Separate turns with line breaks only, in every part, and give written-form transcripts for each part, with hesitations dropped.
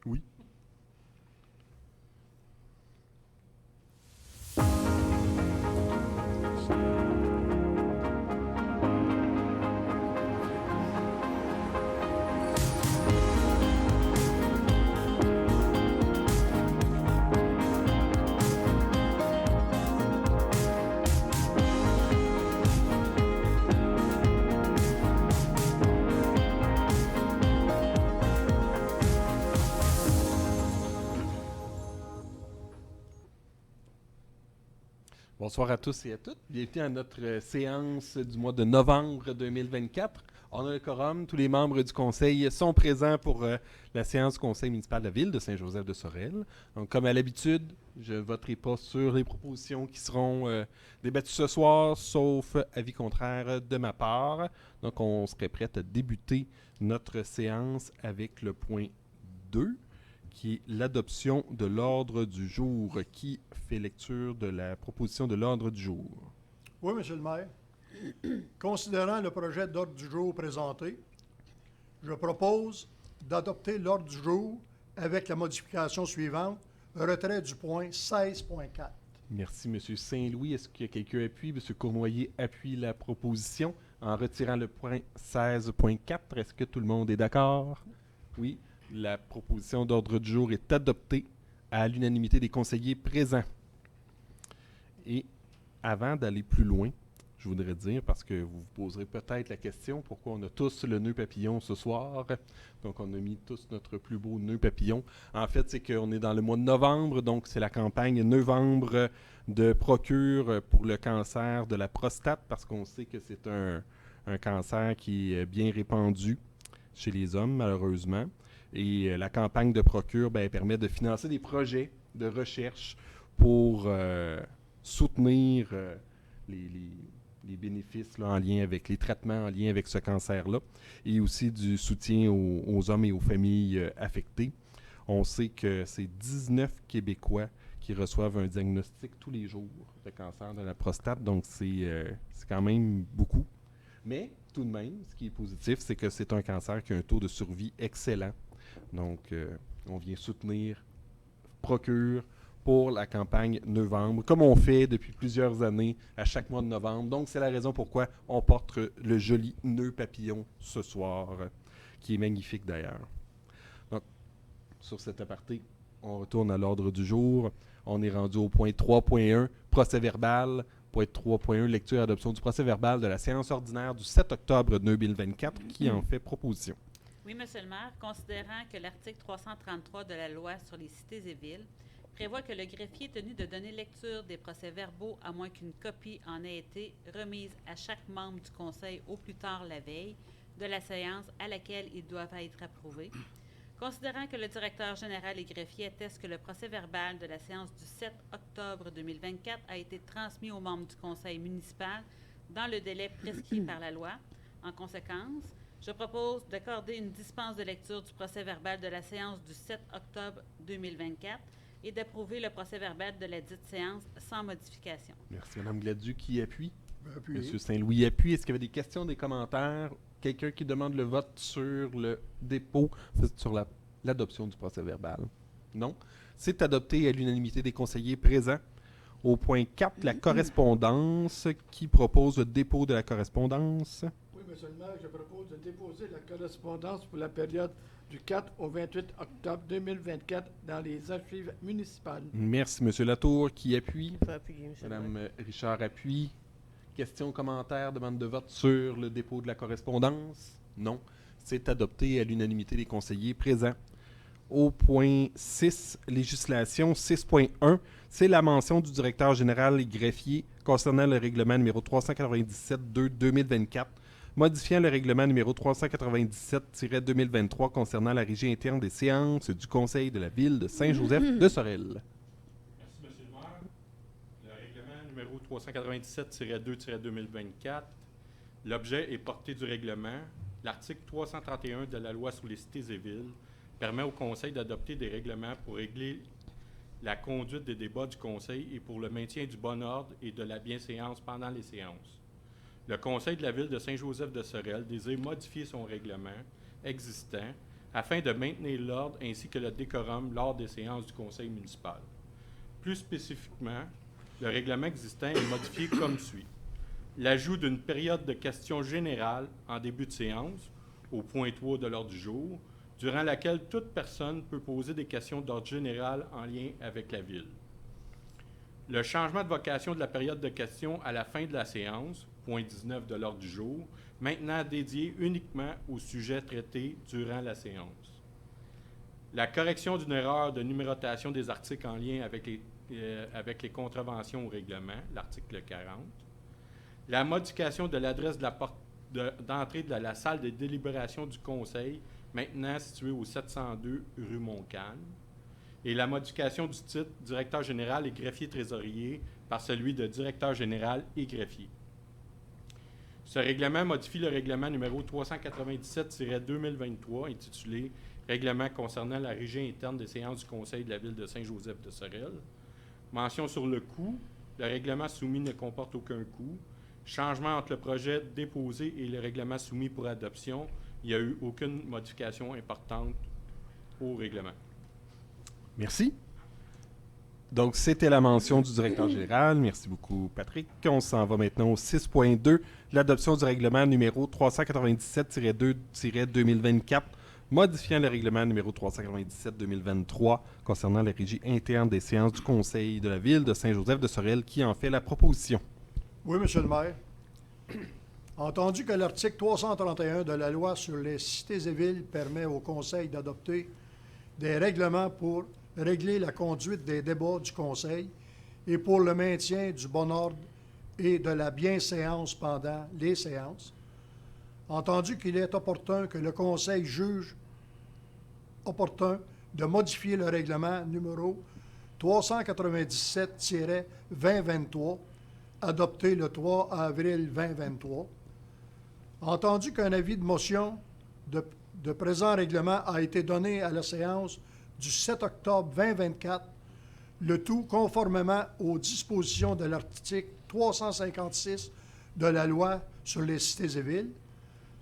Oui. Bonsoir à tous et à toutes. Bienvenue à notre séance du mois de novembre 2024. On a le quorum. Tous les membres du conseil sont présents pour la séance du conseil municipal de la ville de Saint-Joseph-de-Sorel. Donc, comme à l'habitude, je ne voterai pas sur les propositions qui seront débattues ce soir, sauf avis contraire de ma part. Donc, on serait prêt à débuter notre séance avec le point 2. Qui est l'adoption de l'ordre du jour. Qui fait lecture de la proposition de l'ordre du jour?
Oui, Monsieur le maire. Considérant le projet d'ordre du jour présenté, je propose d'adopter l'ordre du jour avec la modification suivante, retrait du point 16.4.
Merci, M. Saint-Louis. Est-ce qu'il y a quelqu'un appuie? M. Cournoyer appuie la proposition en retirant le point 16.4. Est-ce que tout le monde est d'accord? Oui. La proposition d'ordre du jour est adoptée à l'unanimité des conseillers présents. Et avant d'aller plus loin, je voudrais dire, parce que vous vous poserez peut-être la question, pourquoi on a tous le nœud papillon ce soir. Donc, on a mis tous notre plus beau nœud papillon. En fait, c'est qu'on est dans le mois de novembre, donc c'est la campagne novembre de Procure pour le cancer de la prostate, parce qu'on sait que c'est un cancer qui est bien répandu chez les hommes, malheureusement. Et la campagne de Procure permet de financer des projets de recherche pour soutenir les bénéfices là, en lien avec les traitements en lien avec ce cancer-là et aussi du soutien aux hommes et aux familles affectées. On sait que c'est 19 Québécois qui reçoivent un diagnostic tous les jours de cancer de la prostate, donc c'est quand même beaucoup. Mais tout de même, ce qui est positif, c'est que c'est un cancer qui a un taux de survie excellent. Donc, on vient soutenir Procure pour la campagne novembre, comme on fait depuis plusieurs années à chaque mois de novembre. Donc, c'est la raison pourquoi on porte le joli nœud papillon ce soir, qui est magnifique d'ailleurs. Donc, sur cet aparté, on retourne à l'ordre du jour. On est rendu au point 3.1, procès verbal. Point 3.1, lecture et adoption du procès verbal de la séance ordinaire du 7 octobre 2024. Qui en fait proposition?
Oui, Monsieur le maire, considérant que l'article 333 de la loi sur les cités et villes prévoit que le greffier est tenu de donner lecture des procès-verbaux à moins qu'une copie en ait été remise à chaque membre du conseil au plus tard la veille de la séance à laquelle ils doivent être approuvés. Considérant que le directeur général et greffier atteste que le procès-verbal de la séance du 7 octobre 2024 a été transmis aux membres du conseil municipal dans le délai prescrit par la loi, en conséquence, je propose d'accorder une dispense de lecture du procès-verbal de la séance du 7 octobre 2024 et d'approuver le procès-verbal de la dite séance sans modification.
Merci, Mme Gladu. Qui appuie?
Appuyé.
M. Saint-Louis appuie. Est-ce qu'il y avait des questions, des commentaires? Quelqu'un qui demande le vote sur le dépôt, sur l'adoption du procès-verbal? Non. C'est adopté à l'unanimité des conseillers présents. Au point 4, la correspondance. Qui propose le dépôt de la correspondance?
Oui, Monsieur le maire, je propose de déposer la correspondance pour la période du 4 au 28 octobre 2024 dans les archives municipales.
Merci, M. Latour. Qui appuie?
Je peux appuyer, monsieur le maire.
Mme Richard appuie. Questions, commentaires, demande de vote sur le dépôt de la correspondance? Non. C'est adopté à l'unanimité des conseillers présents. Au point 6, législation 6.1, c'est la mention du directeur général et greffier concernant le règlement numéro 397-2-2024, modifiant le règlement numéro 397-2023 concernant la régie interne des séances du conseil de la ville de Saint-Joseph-de-Sorel.
Merci, M. le maire. Le règlement numéro 397-2-2024. L'objet et portée du règlement. L'article 331 de la loi sur les cités et villes permet au Conseil d'adopter des règlements pour régler la conduite des débats du Conseil et pour le maintien du bon ordre et de la bienséance pendant les séances. Le Conseil de la ville de Saint-Joseph-de-Sorel désire modifier son règlement existant afin de maintenir l'ordre ainsi que le décorum lors des séances du conseil municipal. Plus spécifiquement, le règlement existant est modifié comme suit. L'ajout d'une période de questions générales en début de séance, au point 3 de l'ordre du jour, durant laquelle toute personne peut poser des questions d'ordre général en lien avec la Ville. Le changement de vocation de la période de questions à la fin de la séance, point 19 de l'ordre du jour, maintenant dédié uniquement au sujet traité durant la séance. La correction d'une erreur de numérotation des articles en lien avec les contraventions au règlement, l'article 40. La modification de l'adresse de la porte d'entrée de la salle de délibération du Conseil, maintenant située au 702 rue Montcalm. Et la modification du titre directeur général et greffier trésorier par celui de directeur général et greffier. Ce règlement modifie le règlement numéro 397-2023 intitulé « Règlement concernant la régie interne des séances du Conseil de la Ville de Saint-Joseph-de-Sorel ». Mention sur le coût. Le règlement soumis ne comporte aucun coût. Changement entre le projet déposé et le règlement soumis pour adoption. Il n'y a eu aucune modification importante au règlement.
Merci. Donc, c'était la mention du directeur général. Merci beaucoup, Patrick. On s'en va maintenant au 6.2, l'adoption du règlement numéro 397-2-2024, modifiant le règlement numéro 397-2023 concernant la régie interne des séances du Conseil de la Ville de Saint-Joseph-de-Sorel, qui en fait la proposition.
Oui, Monsieur le maire. Entendu que l'article 331 de la loi sur les cités et villes permet au Conseil d'adopter des règlements pour régler la conduite des débats du Conseil et pour le maintien du bon ordre et de la bienséance pendant les séances, entendu qu'il est opportun que le Conseil juge opportun de modifier le règlement numéro 397-2023, adopté le 3 avril 2023, entendu qu'un avis de motion de présent règlement a été donné à la séance du 7 octobre 2024, le tout conformément aux dispositions de l'article 356 de la loi sur les cités et villes,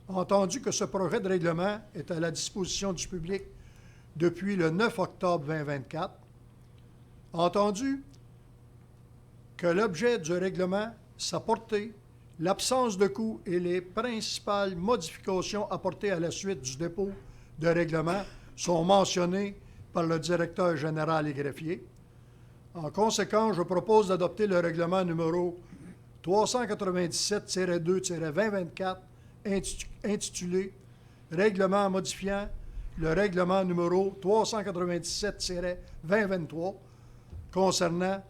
entendu que ce projet de règlement est à la disposition du public depuis le 9 octobre 2024, entendu que l'objet du règlement, sa portée, l'absence de coût et les principales modifications apportées à la suite du dépôt de règlement sont mentionnés par le directeur général et greffier. En conséquence, je propose d'adopter le règlement numéro 397-2-2024 intitulé « Règlement modifiant le règlement numéro 397-2023 concernant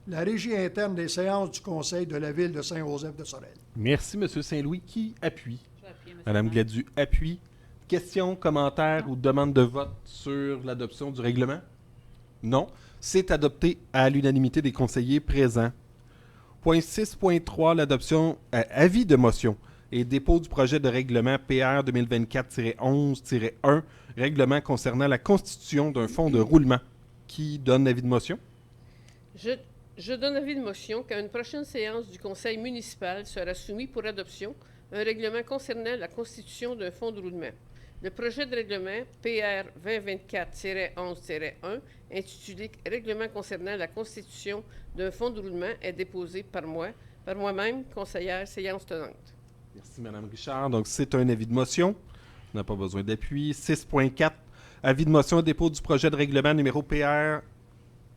la régie interne des séances du Conseil de la Ville de Saint-Joseph-de-Sorel. »
Merci, M. Saint-Louis. Qui appuie?
Je vais appuyer, M.
Madame
le maire.
Gladu appuie. Questions, commentaires ou demandes de vote sur l'adoption du règlement? Non. C'est adopté à l'unanimité des conseillers présents. Point 6.3, l'adoption, avis de motion et dépôt du projet de règlement PR 2024-11-1, règlement concernant la constitution d'un fonds de roulement. Qui donne l'avis de motion?
Je donne avis de motion qu'à une prochaine séance du conseil municipal sera soumis pour adoption un règlement concernant la constitution d'un fonds de roulement. Le projet de règlement PR 2024-11-1, intitulé « Règlement concernant la constitution d'un fonds de roulement » est déposé par moi-même, conseillère séance tenante.
Merci, Mme Richard. Donc, c'est un avis de motion. On n'a pas besoin d'appui. 6.4, avis de motion et dépôt du projet de règlement numéro PR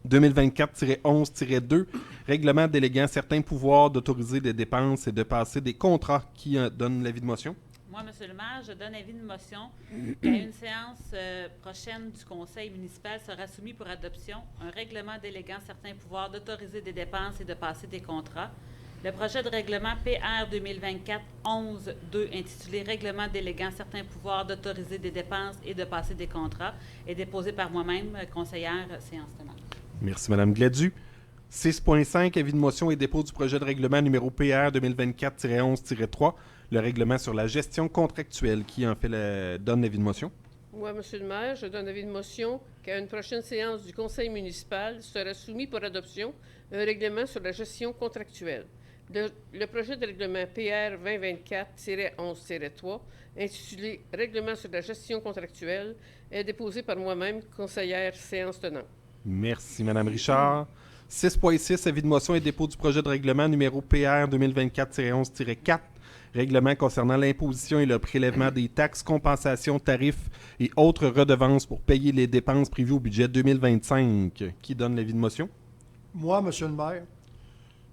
2024-11-2, règlement déléguant certains pouvoirs d'autoriser des dépenses et de passer des contrats. Qui donne l'avis de motion?
Moi, M. le maire, je donne avis de motion qu'à une séance prochaine du conseil municipal sera soumis pour adoption un règlement déléguant certains pouvoirs d'autoriser des dépenses et de passer des contrats. Le projet de règlement PR 2024-11-2 intitulé « Règlement déléguant certains pouvoirs d'autoriser des dépenses et de passer des contrats » est déposé par moi-même, conseillère séance tenante.
Merci, Mme Gladu. 6.5, avis de motion et dépôt du projet de règlement numéro PR 2024-11-3, le règlement sur la gestion contractuelle. Qui en fait donne l'avis de motion?
Moi, M. le maire, je donne avis de motion qu'à une prochaine séance du conseil municipal sera soumis pour adoption un règlement sur la gestion contractuelle. Le projet de règlement PR 2024-11-3, intitulé « Règlement sur la gestion contractuelle », est déposé par moi-même, conseillère séance tenante.
Merci, Mme Richard. 6.6, avis de motion et dépôt du projet de règlement numéro PR 2024-11-4, règlement concernant l'imposition et le prélèvement des taxes, compensations, tarifs et autres redevances pour payer les dépenses prévues au budget 2025. Qui donne l'avis de motion?
Moi, Monsieur le maire,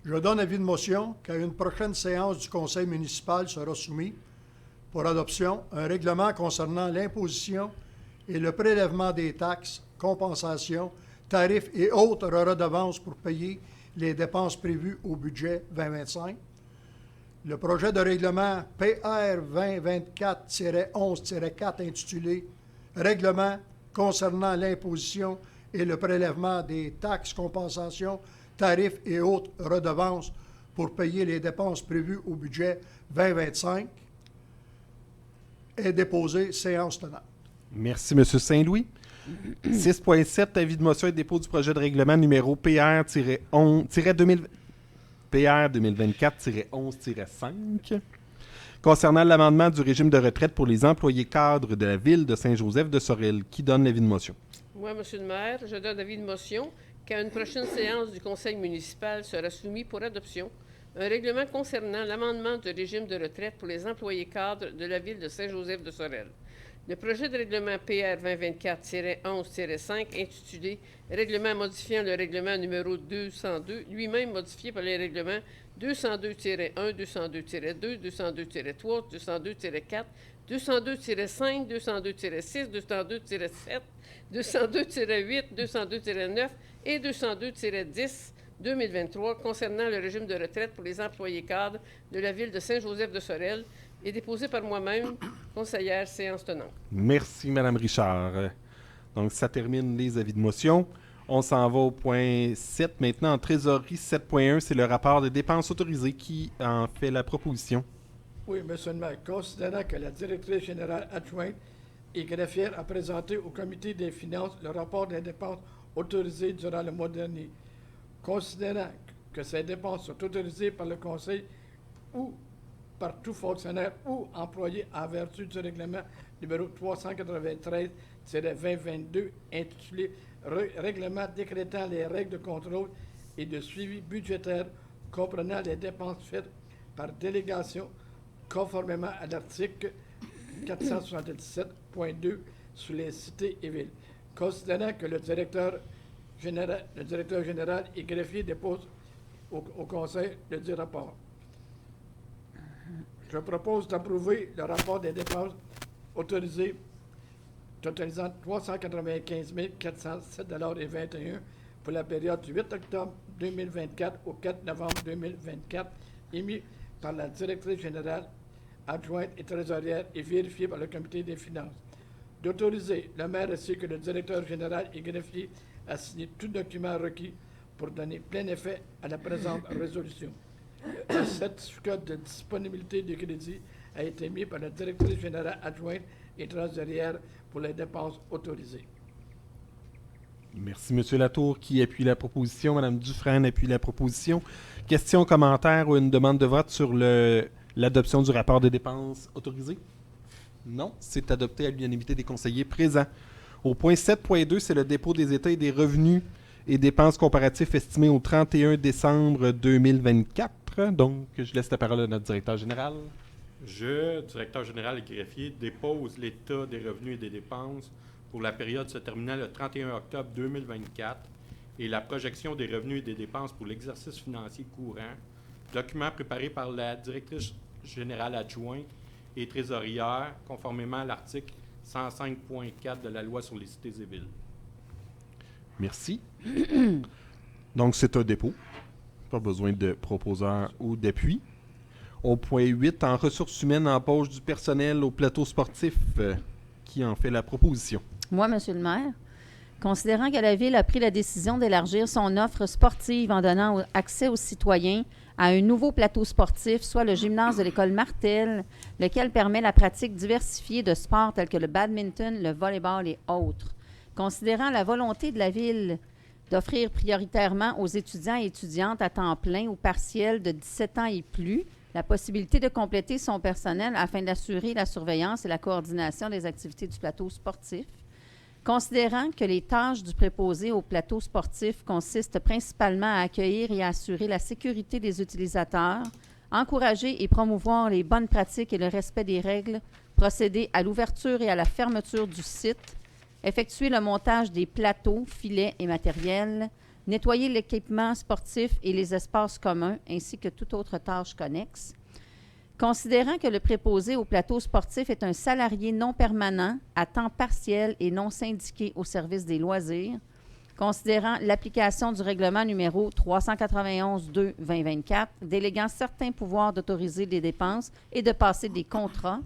je donne avis de motion qu'à une prochaine séance du conseil municipal sera soumis pour adoption un règlement concernant l'imposition et le prélèvement des taxes, compensations, tarifs et autres redevances pour payer les dépenses prévues au budget 2025. Le projet de règlement PR 2024-11-4 intitulé « Règlement concernant l'imposition et le prélèvement des taxes, compensations, tarifs et autres redevances pour payer les dépenses prévues au budget 2025 » est déposé, séance tenante.
Merci, M. Saint-Louis. 6.7, avis de motion et dépôt du projet de règlement numéro PR-2024-11-5 concernant l'amendement du régime de retraite pour les employés cadres de la ville de Saint-Joseph-de-Sorel. Qui donne l'avis de motion?
Moi, Monsieur le maire, je donne avis de motion qu'à une prochaine séance du conseil municipal sera soumis pour adoption un règlement concernant l'amendement du régime de retraite pour les employés cadres de la ville de Saint-Joseph-de-Sorel. Le projet de règlement PR 2024-11-5 intitulé « Règlement modifiant le règlement numéro 202 », lui-même modifié par les règlements 202-1, 202-2, 202-3, 202-4, 202-5, 202-6, 202-7, 202-8, 202-9 et 202-10 2023 concernant le régime de retraite pour les employés cadres de la ville de Saint-Joseph-de-Sorel est déposé par moi-même, conseillère séance tenante.
Merci, Mme Richard. Donc, ça termine les avis de motion. On s'en va au point 7. Maintenant, en trésorerie 7.1, c'est le rapport des dépenses autorisées qui en fait la proposition.
Oui, Monsieur le maire, considérant que la directrice générale adjointe et greffière a présenté au comité des finances le rapport des dépenses autorisées durant le mois dernier, considérant que ces dépenses sont autorisées par le conseil ou par tout fonctionnaire ou employé en vertu du règlement numéro 393-2022 intitulé « Règlement décrétant les règles de contrôle et de suivi budgétaire comprenant les dépenses faites par délégation conformément à l'article 477.2 sur les cités et villes. » Considérant que le directeur général et greffier déposent au conseil le dit rapport. Je propose d'approuver le rapport des dépenses autorisées totalisant 395 407,21 $ pour la période du 8 octobre 2024 au 4 novembre 2024, émis par la directrice générale adjointe et trésorière et vérifié par le comité des finances. D'autoriser le maire ainsi que le directeur général et greffier à signer tout document requis pour donner plein effet à la présente résolution. Un certificat de disponibilité de crédit a été mis par la directrice générale adjointe et trésorière pour les dépenses autorisées.
Merci, M. Latour, qui appuie la proposition. Mme Dufresne appuie la proposition. Question, commentaire ou une demande de vote sur l'adoption du rapport des dépenses autorisées? Non, c'est adopté à l'unanimité des conseillers présents. Au point 7.2, c'est le dépôt des états et des revenus et dépenses comparatifs estimés au 31 décembre 2024. Donc, je laisse la parole à notre directeur général.
Je, directeur général et greffier, dépose l'état des revenus et des dépenses pour la période se terminant le 31 octobre 2024 et la projection des revenus et des dépenses pour l'exercice financier courant, document préparé par la directrice générale adjointe et trésorière, conformément à l'article 105.4 de la loi sur les cités et villes.
Merci. Donc, c'est un dépôt. Pas besoin de proposeur ou d'appui. Au point 8, en ressources humaines, embauche du personnel au plateau sportif. Qui en fait la proposition?
Moi, Monsieur le maire, considérant que la Ville a pris la décision d'élargir son offre sportive en donnant accès aux citoyens à un nouveau plateau sportif, soit le gymnase de l'école Martel, lequel permet la pratique diversifiée de sports tels que le badminton, le volleyball et autres. Considérant la volonté de la Ville d'offrir prioritairement aux étudiants et étudiantes à temps plein ou partiel de 17 ans et plus la possibilité de compléter son personnel afin d'assurer la surveillance et la coordination des activités du plateau sportif. Considérant que les tâches du préposé au plateau sportif consistent principalement à accueillir et à assurer la sécurité des utilisateurs, encourager et promouvoir les bonnes pratiques et le respect des règles, procéder à l'ouverture et à la fermeture du site, effectuer le montage des plateaux, filets et matériels, nettoyer l'équipement sportif et les espaces communs, ainsi que toute autre tâche connexe. Considérant que le préposé au plateau sportif est un salarié non permanent, à temps partiel et non syndiqué au service des loisirs, considérant l'application du règlement numéro 391-2-2024, déléguant certains pouvoirs d'autoriser des dépenses et de passer des contrats,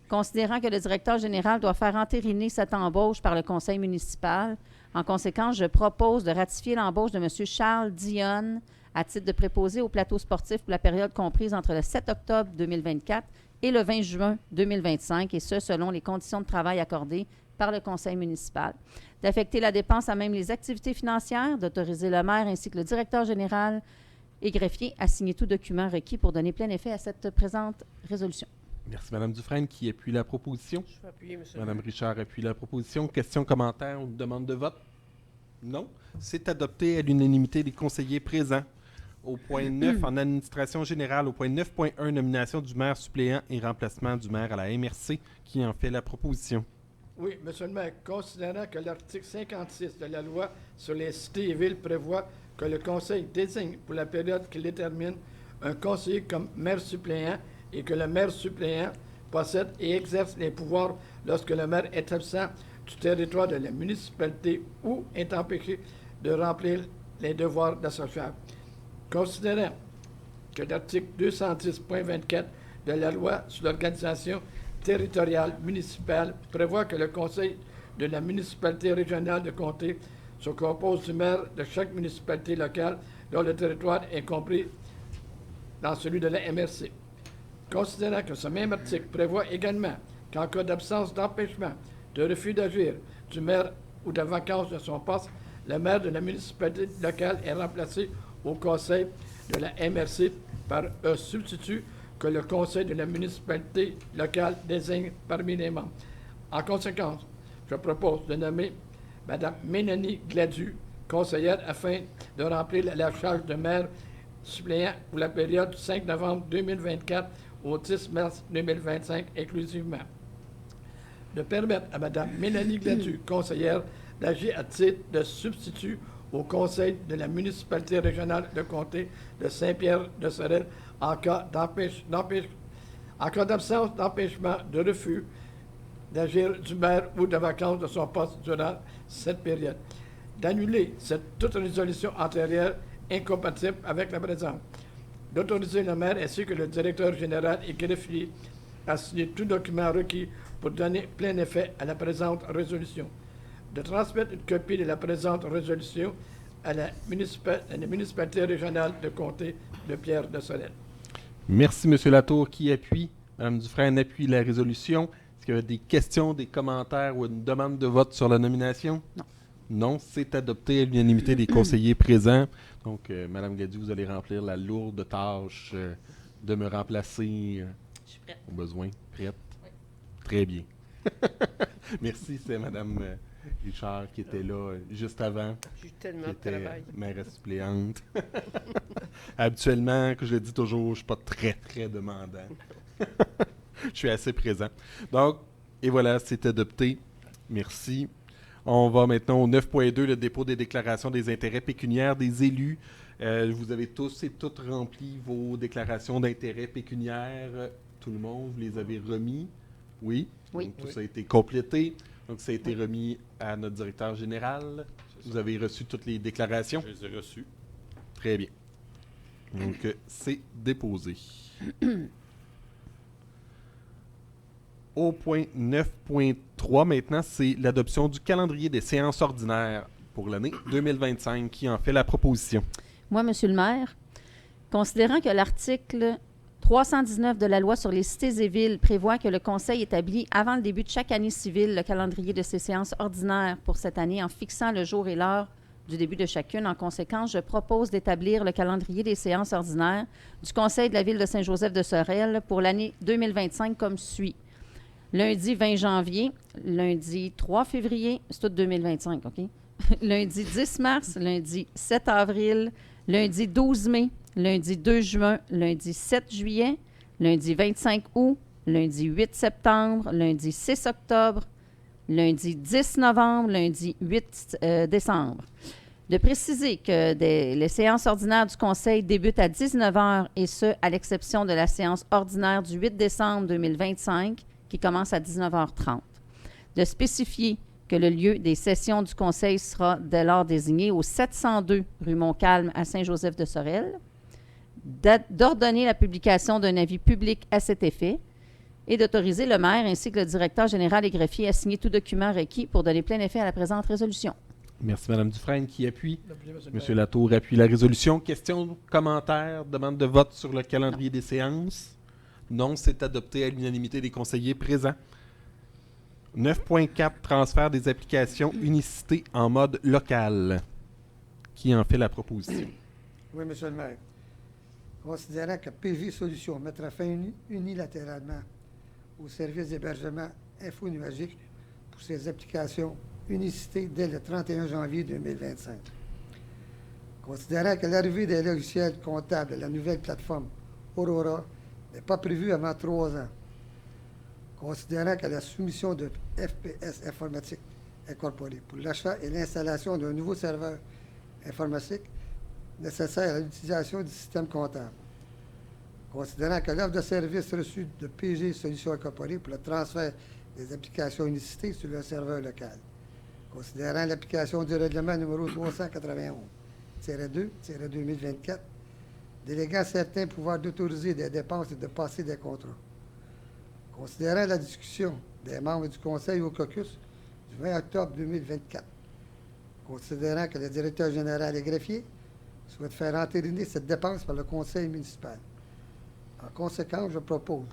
considérant que le directeur général doit faire entériner cette embauche par le conseil municipal. En conséquence, je propose de ratifier l'embauche de M. Charles Dionne à titre de préposé au plateau sportif pour la période comprise entre le 7 octobre 2024 et le 20 juin 2025, et ce, selon les conditions de travail accordées par le conseil municipal. D'affecter la dépense à même les activités financières, d'autoriser le maire ainsi que le directeur général et greffier à signer tout document requis pour donner plein effet à cette présente résolution.
Merci, Mme Dufresne, qui appuie la proposition.
Je vais appuyer, monsieur.
Mme Richard appuie la proposition. Questions, commentaires ou demande de vote? Non. C'est adopté à l'unanimité des conseillers présents. Au point 9, en administration générale, au point 9.1, nomination du maire suppléant et remplacement du maire à la MRC, qui en fait la proposition.
Oui, monsieur le maire, considérant que l'article 56 de la loi sur les cités et villes prévoit que le conseil désigne pour la période qu'il détermine un conseiller comme maire suppléant et que le maire suppléant possède et exerce les pouvoirs lorsque le maire est absent du territoire de la municipalité ou est empêché de remplir les devoirs d'associable. Considérant que l'article 210.24 de la loi sur l'organisation territoriale municipale prévoit que le conseil de la municipalité régionale de comté se compose du maire de chaque municipalité locale dont le territoire est compris dans celui de la MRC. Considérant que ce même article prévoit également qu'en cas d'absence d'empêchement, de refus d'agir du maire ou de vacance de son poste, le maire de la municipalité locale est remplacé au conseil de la MRC par un substitut que le conseil de la municipalité locale désigne parmi les membres. En conséquence, je propose de nommer Mme Mélanie Gladu, conseillère, afin de remplir la charge de maire suppléant pour la période du 5 novembre 2024 au 10 mars 2025 inclusivement. De permettre à Mme Mélanie Gladu, conseillère, d'agir à titre de substitut au conseil de la municipalité régionale de comté de Saint-Pierre-de-Sorel en cas d'absence d'empêchement, de refus d'agir du maire ou de vacance de son poste durant cette période. D'annuler toute résolution antérieure incompatible avec la présente. D'autoriser le maire ainsi que le directeur général et greffier à signer tout document requis pour donner plein effet à la présente résolution. De transmettre une copie de la présente résolution à la municipalité régionale de comté de Pierre-de-Sorel.
Merci, M. Latour, qui appuie. Mme Dufresne appuie la résolution. Est-ce qu'il y a des questions, des commentaires ou une demande de vote sur la nomination?
Non.
Non, c'est adopté à l'unanimité des conseillers présents. Donc, Mme Gladu, vous allez remplir la lourde tâche de me remplacer
Je suis prête.
au besoin. Prête?
Oui.
Très bien. Merci, c'est Mme Richard qui était là juste avant,
J'ai tellement
qui
de
était
travail.
mairesse suppléante. Habituellement, que je le dis toujours, je ne suis pas très, très demandant. Je suis assez présent. Donc, et voilà, c'est adopté. Merci. On va maintenant au 9.2, le dépôt des déclarations des intérêts pécuniaires des élus. Vous avez tous et toutes rempli vos déclarations d'intérêts pécuniaires. Tout le monde, vous les avez remis? Oui.
Oui.
Donc, tout ça a été complété. Donc, ça a été remis à notre directeur général. Vous avez reçu toutes les déclarations?
Je les ai reçus.
Très bien. Donc, c'est déposé. Au point 9.3, maintenant, c'est l'adoption du calendrier des séances ordinaires pour l'année 2025 qui en fait la proposition.
Moi, Monsieur le maire, considérant que l'article 319 de la loi sur les cités et villes prévoit que le Conseil établit avant le début de chaque année civile le calendrier de ses séances ordinaires pour cette année en fixant le jour et l'heure du début de chacune. En conséquence, je propose d'établir le calendrier des séances ordinaires du Conseil de la Ville de Saint-Joseph-de-Sorel pour l'année 2025 comme suit. Lundi 20 janvier, lundi 3 février, c'est tout 2025, OK? Lundi 10 mars, lundi 7 avril, lundi 12 mai, lundi 2 juin, lundi 7 juillet, lundi 25 août, lundi 8 septembre, lundi 6 octobre, lundi 10 novembre, lundi 8 décembre. De préciser que les séances ordinaires du Conseil débutent à 19 h et ce, à l'exception de la séance ordinaire du 8 décembre 2025 qui commence à 19h30. De spécifier que le lieu des sessions du Conseil sera dès lors désigné au 702 rue Montcalm à Saint-Joseph-de-Sorel, d'ordonner la publication d'un avis public à cet effet et d'autoriser le maire ainsi que le directeur général et greffier à signer tout document requis pour donner plein effet à la présente résolution.
Merci, Mme Dufresne, qui appuie.
L'objet, monsieur le
Monsieur
maire.
Latour appuie la résolution. Questions, commentaires, demande de vote sur le calendrier des séances? Non, c'est adopté à l'unanimité des conseillers présents. 9.4, transfert des applications Unicité en mode local. Qui en fait la proposition?
Oui, monsieur le maire. Considérant que PG Solutions mettra fin unilatéralement au service d'hébergement infonuagique pour ses applications Unicité dès le 31 janvier 2025. Considérant que l'arrivée des logiciels comptables de la nouvelle plateforme Aurora n'est pas prévue avant 3 ans. Considérant que la soumission de FPS informatique incorporée pour l'achat et l'installation d'un nouveau serveur informatique nécessaire à l'utilisation du système comptable. Considérant que l'offre de service reçue de PG Solutions Incorporées pour le transfert des applications Unicité sur le serveur local. Considérant l'application du règlement numéro 391-2-2024, déléguant certains pouvoirs d'autoriser des dépenses et de passer des contrats. Considérant la discussion des membres du Conseil au caucus du 20 octobre 2024, considérant que le directeur général et greffier souhaite faire entériner cette dépense par le Conseil municipal. En conséquence, je propose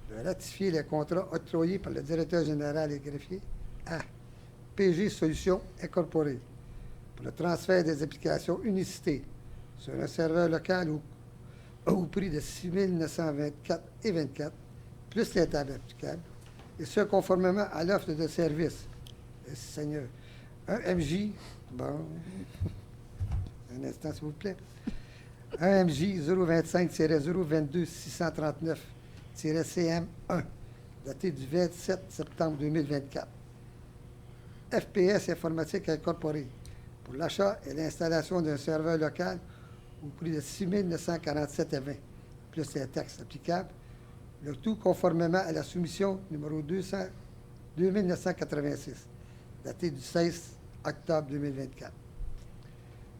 de ratifier les contrats octroyés par le directeur général et greffier à PG Solutions Incorporées pour le transfert des applications Unicité sur un serveur local au prix de 6 924,24 plus les tables applicables, et ce conformément à l'offre de service. Seigneur, un MJ, bon, un instant s'il vous plaît, un MJ 025-022-639-CM1, daté du 27 septembre 2024. FPS Informatique Incorporée pour l'achat et l'installation d'un serveur local au prix de 6 947,20 plus les taxes applicables, le tout conformément à la soumission numéro 2986, datée du 16 octobre 2024.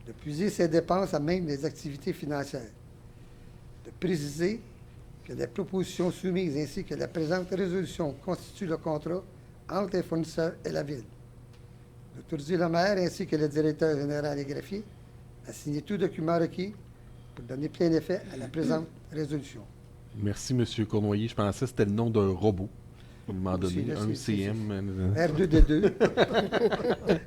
De puiser ces dépenses à même les activités financières. De préciser que les propositions soumises ainsi que la présente résolution constituent le contrat entre les fournisseurs et la Ville. D'autoriser le maire ainsi que le directeur général et greffier à signer tout document requis pour donner plein effet à la présente résolution.
Merci, M. Cournoyer. Je pensais que c'était le nom d'un robot. À un moment donné,
Aussi, là,
un
c'est-
CM.
R2D2.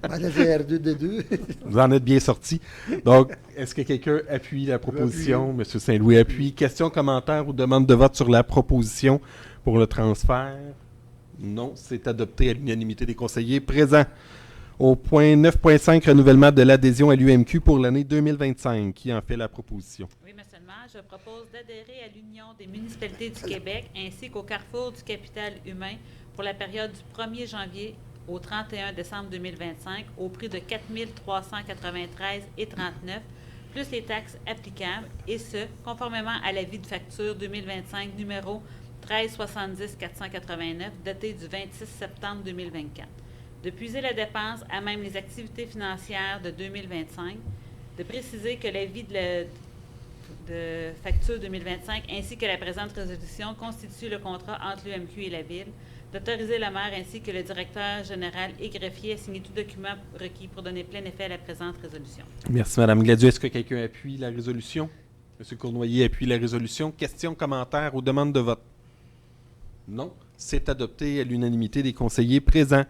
R2D2.
Vous en êtes bien sorti. Donc, est-ce que quelqu'un appuie la proposition? M. Saint-Louis appuie. Questions, commentaires ou demandes de vote sur la proposition pour le transfert? Non, c'est adopté à l'unanimité des conseillers présents. Au point 9.5, renouvellement de l'adhésion à l'UMQ pour l'année 2025. Qui en fait la proposition?
Oui, monsieur le maire, je propose d'adhérer à l'Union des municipalités du Québec ainsi qu'au Carrefour du capital humain pour la période du 1er janvier au 31 décembre 2025 au prix de 4 393,39 plus les taxes applicables, et ce, conformément à l'avis de facture 2025 numéro 1370-489 daté du 26 septembre 2024. De puiser la dépense à même les activités financières de 2025, de préciser que l'avis de facture 2025 ainsi que la présente résolution constituent le contrat entre l'UMQ et la Ville, d'autoriser le maire ainsi que le directeur général et greffier à signer tout document requis pour donner plein effet à la présente résolution.
Merci, Mme Gladieux. Est-ce que quelqu'un appuie la résolution? M. Cournoyer appuie la résolution. Questions, commentaires ou demandes de vote? Non. C'est adopté à l'unanimité des conseillers présents.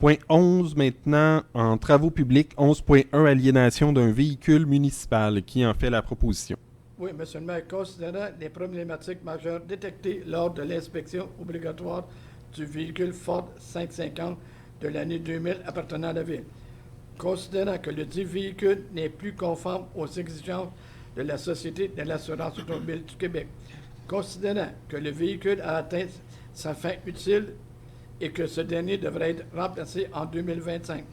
Point 11 maintenant, en travaux publics, 11.1, aliénation d'un véhicule municipal. Qui en fait la proposition?
Oui, Monsieur le maire, considérant les problématiques majeures détectées lors de l'inspection obligatoire du véhicule Ford 550 de l'année 2000 appartenant à la Ville, considérant que le dit véhicule n'est plus conforme aux exigences de la Société de l'assurance automobile du Québec, considérant que le véhicule a atteint sa fin utile et que ce dernier devrait être remplacé en 2025.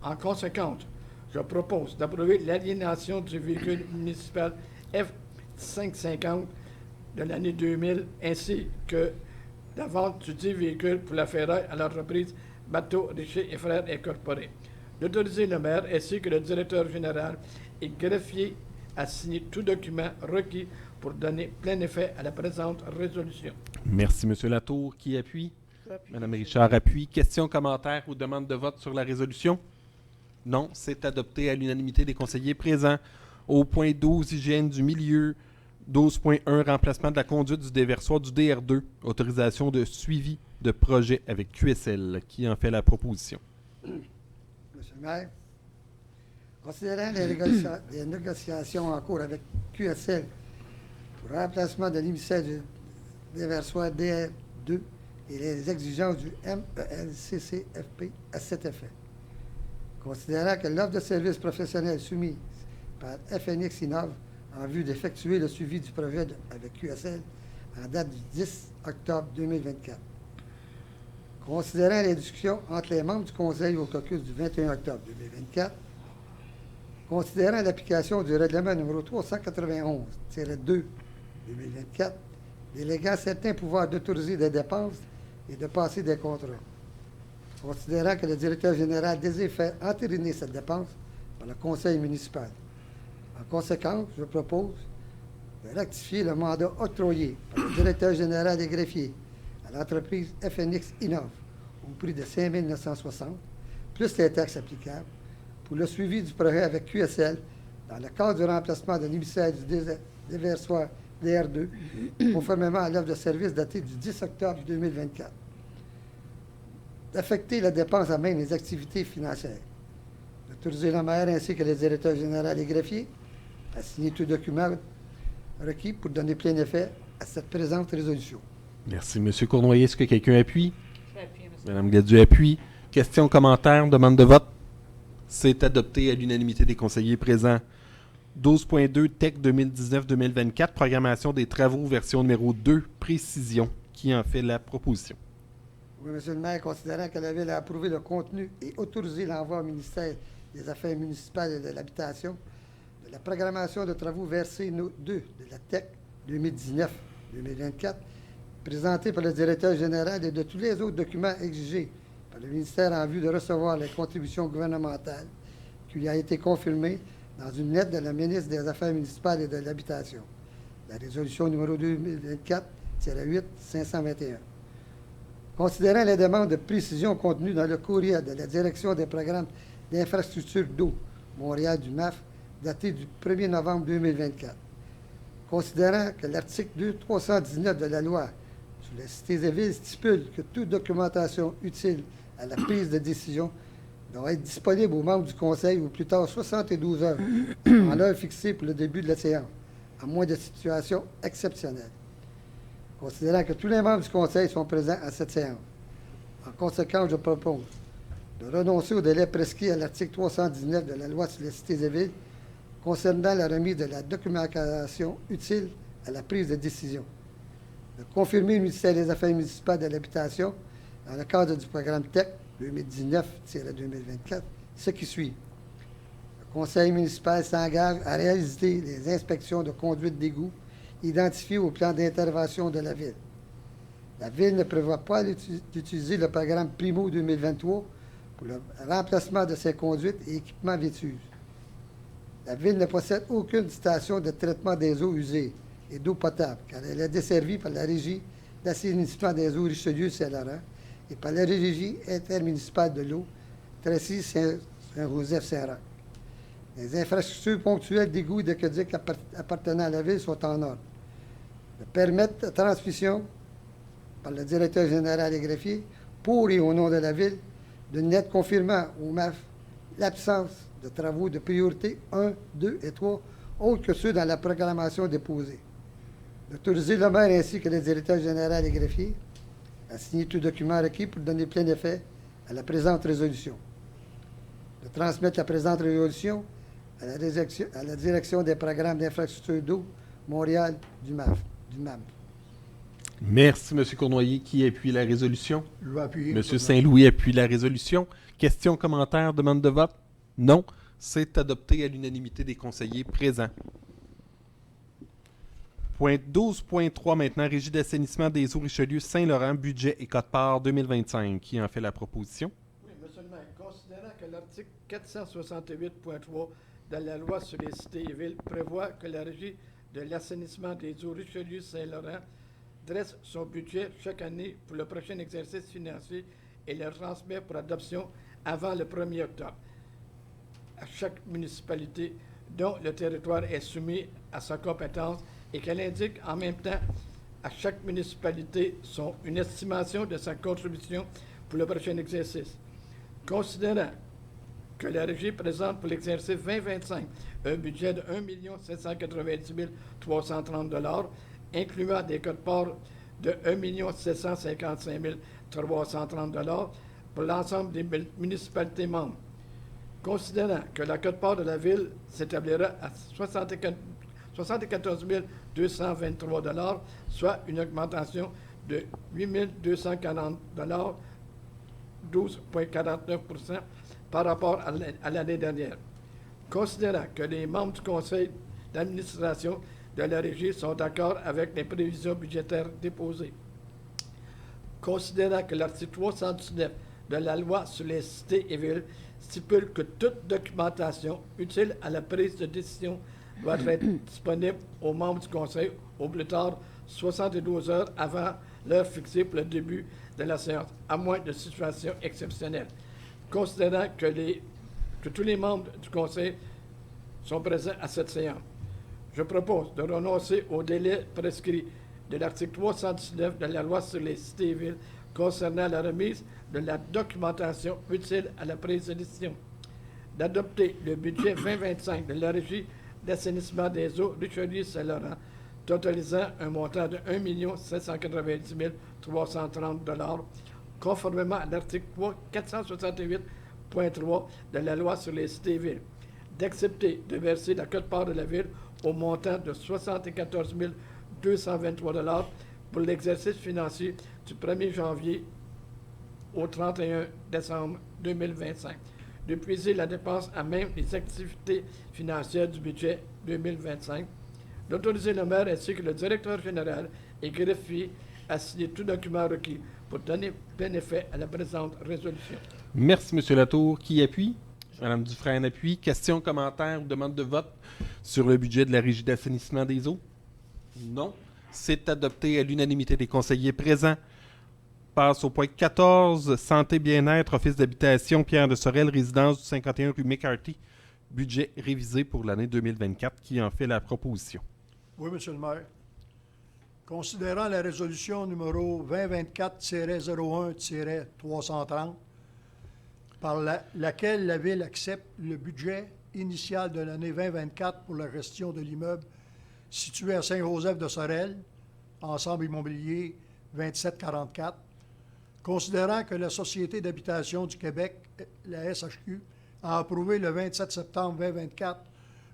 En conséquence, je propose d'approuver l'aliénation du véhicule municipal F550 de l'année 2000 ainsi que la vente du dit véhicule pour la ferraille à l'entreprise Bateau Richer et Frères Incorporés. D'autoriser le maire ainsi que le directeur général et greffier à signer tout document requis pour donner plein effet à la présente résolution.
Merci, M. Latour. Qui appuie? Mme Richard appuie. Questions, commentaires ou demandes de vote sur la résolution? Non, c'est adopté à l'unanimité des conseillers présents. Au point 12, hygiène du milieu. 12.1, remplacement de la conduite du déversoir du DR2. Autorisation de suivi de projet avec QSL. Qui en fait la proposition?
Monsieur le maire, considérant les négociations en cours avec QSL pour le remplacement de l'émissaire du déversoir DR2 et les exigences du MELCCFP à cet effet, considérant que l'offre de services professionnels soumise par FNX Innov en vue d'effectuer le suivi du projet avec QSL en date du 10 octobre 2024. Considérant les discussions entre les membres du Conseil au caucus du 21 octobre 2024, considérant l'application du règlement numéro 391-2-2024, déléguant certains pouvoirs d'autoriser des dépenses et de passer des contrats, considérant que le directeur général désire faire entériner cette dépense par le conseil municipal. En conséquence, je propose de rectifier le mandat octroyé par le directeur général des greffiers à l'entreprise FNX Innov au prix de 5 960, plus les taxes applicables, pour le suivi du projet avec QSL dans le cadre du remplacement de l'émissaire du déversoir DR2, conformément à l'offre de service datée du 10 octobre 2024. D'affecter la dépense à même les activités financières. D'autoriser le maire ainsi que le directeur général et greffier à signer tout document requis pour donner plein effet à cette présente résolution.
Merci, M. Cournoyer. Est-ce que quelqu'un appuie?
J'appuie, monsieur.
Mme Gladue appuie. Questions, commentaires, demande de vote? C'est adopté à l'unanimité des conseillers présents. 12.2, TEC 2019-2024, programmation des travaux, version numéro 2, précision. Qui en fait la proposition?
Oui, Monsieur le maire, considérant que la Ville a approuvé le contenu et autorisé l'envoi au ministère des Affaires municipales et de l'Habitation de la programmation de travaux versés 2 de la TEC 2019-2024, présentée par le directeur général et de tous les autres documents exigés par le ministère en vue de recevoir les contributions gouvernementales, qui lui a été confirmée dans une lettre de la ministre des Affaires municipales et de l'Habitation, la résolution numéro 2024-8-521. Considérant les demandes de précision contenues dans le courriel de la Direction des programmes d'infrastructure d'eau Montréal du MAF, daté du 1er novembre 2024. Considérant que l'article 319 de la loi sur les cités et villes stipule que toute documentation utile à la prise de décision doit être disponible aux membres du Conseil au plus tard 72 heures en l'heure fixée pour le début de la séance, à moins de situations exceptionnelles. Considérant que tous les membres du Conseil sont présents à cette séance. En conséquence, je propose de renoncer au délai prescrit à l'article 319 de la loi sur les cités et villes concernant la remise de la documentation utile à la prise de décision. De confirmer le ministère des Affaires municipales et de l'Habitation dans le cadre du programme TEC 2019-2024, ce qui suit. Le Conseil municipal s'engage à réaliser les inspections de conduite d'égout identifiées au plan d'intervention de la Ville. La Ville ne prévoit pas d'utiliser le programme Primo 2023 pour le remplacement de ses conduites et équipements vétus. La Ville ne possède aucune station de traitement des eaux usées et d'eau potable, car elle est desservie par la Régie d'assainissement des eaux Richelieu-Saint-Laurent et par la Régie intermunicipale de l'eau Tracy-Saint-Joseph-Saint-Roch. Les infrastructures ponctuelles d'égouts et d'aqueducs appartenant à la Ville sont en ordre. De permettre la transmission par le directeur général et greffier, pour et au nom de la Ville, d'une lettre confirmant au MAF l'absence de travaux de priorité 1, 2 et 3, autres que ceux dans la programmation déposée. D'autoriser le maire ainsi que le directeur général et greffier à signer tout document requis pour donner plein effet à la présente résolution. De transmettre la présente résolution à la direction des programmes d'infrastructure d'eau Montréal du MAM.
Merci, M. Cournoyer. Qui appuie la résolution?
Je vais appuyer.
M. Saint-Louis appuie la résolution. Questions, commentaires, demande de vote? Non. C'est adopté à l'unanimité des conseillers présents. Point 12.3 maintenant, Régie d'assainissement des eaux Richelieu Saint-Laurent, budget et quote-part 2025. Qui en fait la proposition?
Oui, Monsieur le maire, considérant que l'article 468.3 de la loi sur les cités et villes prévoit que la Régie de l'assainissement des eaux Richelieu-Saint-Laurent dresse son budget chaque année pour le prochain exercice financier et le transmet pour adoption avant le 1er octobre à chaque municipalité dont le territoire est soumis à sa compétence et qu'elle indique en même temps à chaque municipalité une estimation de sa contribution pour le prochain exercice. Considérant que la Régie présente pour l'exercice 2025 un budget de 1 790 330 $, incluant des quotes-parts de 1 755 330 $, pour l'ensemble des municipalités membres. Considérant que la quote-part de la Ville s'établira à 74 223 $, soit une augmentation de 8 240 $, 12,49 % par rapport à l'année dernière. Considérant que les membres du conseil d'administration de la Régie sont d'accord avec les prévisions budgétaires déposées. Considérant que l'article 319 de la loi sur les cités et villes stipule que toute documentation utile à la prise de décision doit être disponible aux membres du conseil au plus tard 72 heures avant l'heure fixée pour le début de la séance, à moins de situations exceptionnelles. Considérant que tous les membres du conseil sont présents à cette séance, je propose de renoncer au délai prescrit de l'article 319 de la loi sur les cités et villes concernant la remise de la documentation utile à la prise de décision, d'adopter le budget 2025 de la Régie d'assainissement des eaux Richelieu-Saint-Laurent, totalisant un montant de 1 790 330 $, conformément à l'article 468.3 de la loi sur les cités et villes, d'accepter de verser la quote-part de la Ville au montant de 74 223 $ pour l'exercice financier du 1er janvier au 31 décembre 2025, de puiser la dépense à même les activités financières du budget 2025, d'autoriser le maire ainsi que le directeur général et greffier à signer tout document requis pour donner plein effet à la présente résolution.
Merci, M. Latour. Qui appuie? Mme Dufresne appuie. Questions, commentaires ou demande de vote sur le budget de la Régie d'assainissement des eaux? Non. C'est adopté à l'unanimité des conseillers présents. Passe au point 14, Santé Bien-être, Office d'habitation, Pierre de Sorel, résidence du 51 rue McCarthy. Budget révisé pour l'année 2024. Qui en fait la proposition?
Oui, Monsieur le maire. Considérant la résolution numéro 2024-01-330, par laquelle la Ville accepte le budget initial de l'année 2024 pour la gestion de l'immeuble situé à Saint-Joseph-de-Sorel, ensemble immobilier 2744, considérant que la Société d'habitation du Québec, la SHQ, a approuvé le 27 septembre 2024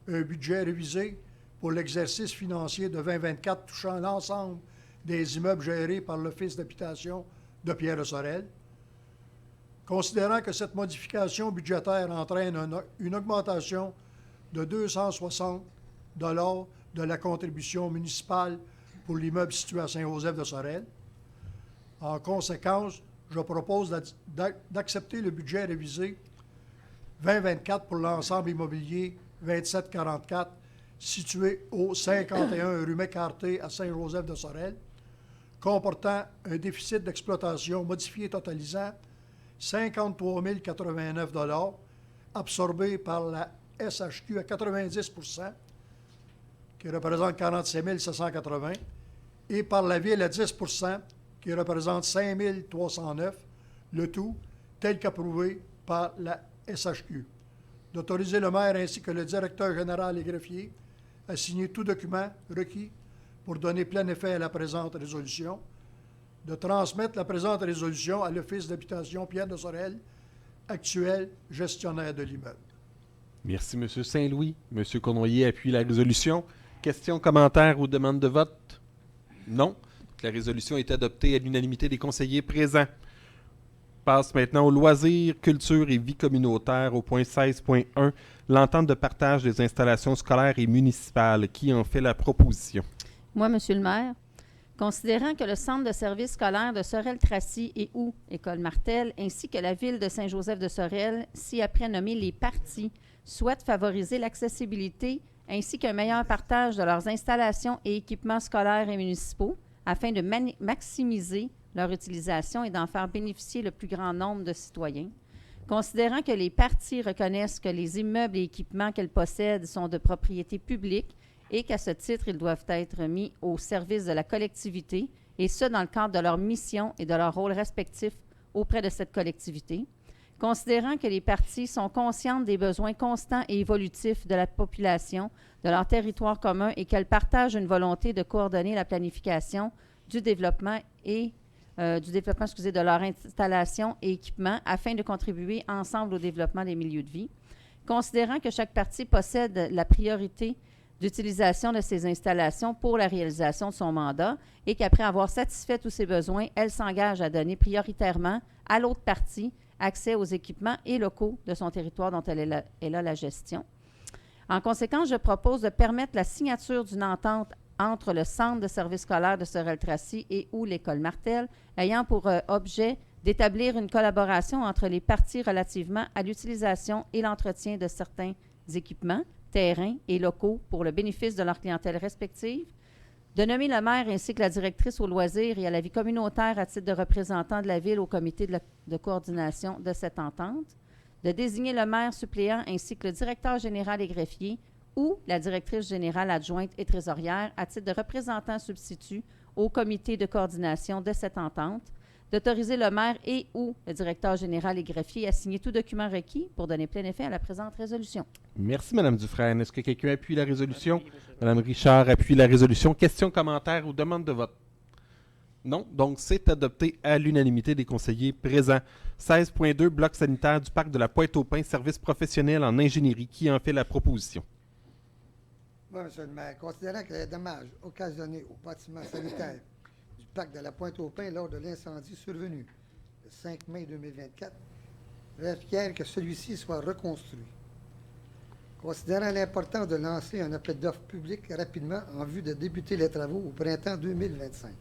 un budget révisé pour l'exercice financier de 2024 touchant l'ensemble des immeubles gérés par l'Office d'habitation de Pierre-de-Sorel. Considérant que cette modification budgétaire entraîne une augmentation de 260 $ de la contribution municipale pour l'immeuble situé à Saint-Joseph-de-Sorel. En conséquence, je propose d'accepter le budget révisé 2024 pour l'ensemble immobilier 2744 situé au 51 rue McCarthy à Saint-Joseph-de-Sorel, comportant un déficit d'exploitation modifié totalisant 53 089 $, absorbé par la SHQ à 90 %, qui représente 47 780 $, et par la Ville à 10 %, qui représente 5 309 $, le tout tel qu'approuvé par la SHQ. D'autoriser le maire ainsi que le directeur général et greffier à signer tout document requis pour donner plein effet à la présente résolution. De transmettre la présente résolution à l'Office d'habitation Pierre de Sorel, actuel gestionnaire de l'immeuble.
Merci, M. Saint-Louis. M. Cournoyer appuie la résolution. Questions, commentaires ou demandes de vote? Non. La résolution est adoptée à l'unanimité des conseillers présents. Passe maintenant aux loisirs, culture et vie communautaire au point 16.1, l'entente de partage des installations scolaires et municipales. Qui en fait la proposition?
Moi, Monsieur le maire, considérant que le centre de services scolaires de Sorel-Tracy et ou École Martel, ainsi que la ville de Saint-Joseph-de-Sorel, ci-après nommés les parties, souhaitent favoriser l'accessibilité ainsi qu'un meilleur partage de leurs installations et équipements scolaires et municipaux afin de maximiser leur utilisation et d'en faire bénéficier le plus grand nombre de citoyens. Considérant que les parties reconnaissent que les immeubles et équipements qu'elles possèdent sont de propriété publique et qu'à ce titre, ils doivent être mis au service de la collectivité, et ce, dans le cadre de leur mission et de leur rôle respectif auprès de cette collectivité. Considérant que les parties sont conscientes des besoins constants et évolutifs de la population, de leur territoire commun et qu'elles partagent une volonté de coordonner la planification du développement de leur installation et équipements afin de contribuer ensemble au développement des milieux de vie. Considérant que chaque partie possède la priorité d'utilisation de ces installations pour la réalisation de son mandat et qu'après avoir satisfait tous ses besoins, elle s'engage à donner prioritairement à l'autre partie accès aux équipements et locaux de son territoire dont elle a la gestion. En conséquence, je propose de permettre la signature d'une entente entre le Centre de services scolaires de Sorel-Tracy et ou l'École Martel, ayant pour objet d'établir une collaboration entre les parties relativement à l'utilisation et l'entretien de certains équipements, terrains et locaux pour le bénéfice de leur clientèle respective, de nommer le maire ainsi que la directrice aux loisirs et à la vie communautaire à titre de représentant de la Ville au comité de coordination de cette entente, de désigner le maire suppléant ainsi que le directeur général et greffier ou la directrice générale adjointe et trésorière à titre de représentant substitut au comité de coordination de cette entente, d'autoriser le maire et ou le directeur général et greffier à signer tout document requis pour donner plein effet à la présente résolution.
Merci, Mme Dufresne. Est-ce que quelqu'un appuie la résolution? Mme Richard appuie la résolution. Questions, commentaires ou demandes de vote? Non. Donc, c'est adopté à l'unanimité des conseillers présents. 16.2, bloc sanitaire du parc de la Pointe-aux-Pins, service professionnel en ingénierie. Qui en fait la proposition?
Moi, M. le maire, considérant que les dommages occasionnés au bâtiment sanitaire du parc de la Pointe-aux-Pins lors de l'incendie survenu le 5 mai 2024 requièrent que celui-ci soit reconstruit. Considérant l'importance de lancer un appel d'offres public rapidement en vue de débuter les travaux au printemps 2025.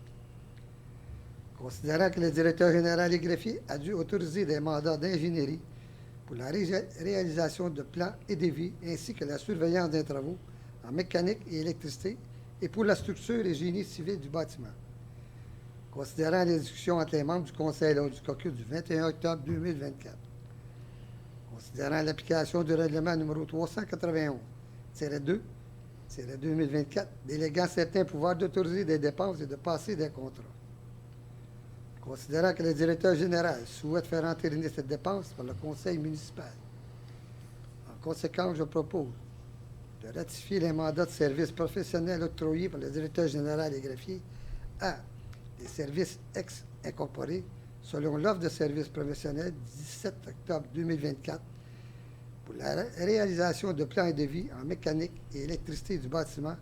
Considérant que le directeur général et greffier a dû autoriser des mandats d'ingénierie pour la réalisation de plans et devis ainsi que la surveillance des travaux en mécanique et électricité et pour la structure et génie civil du bâtiment. Considérant les discussions entre les membres du Conseil lors du caucus du 21 octobre 2024. Considérant l'application du règlement numéro 391-2-2024, déléguant certains pouvoirs d'autoriser des dépenses et de passer des contrats. Considérant que le directeur général souhaite faire entériner cette dépense par le conseil municipal. En conséquence, je propose de ratifier les mandats de services professionnels octroyés par le directeur général et greffier à des services ex-incorporés selon l'offre de services professionnels du 17 octobre 2024 pour la réalisation de plans et devis en mécanique et électricité du bâtiment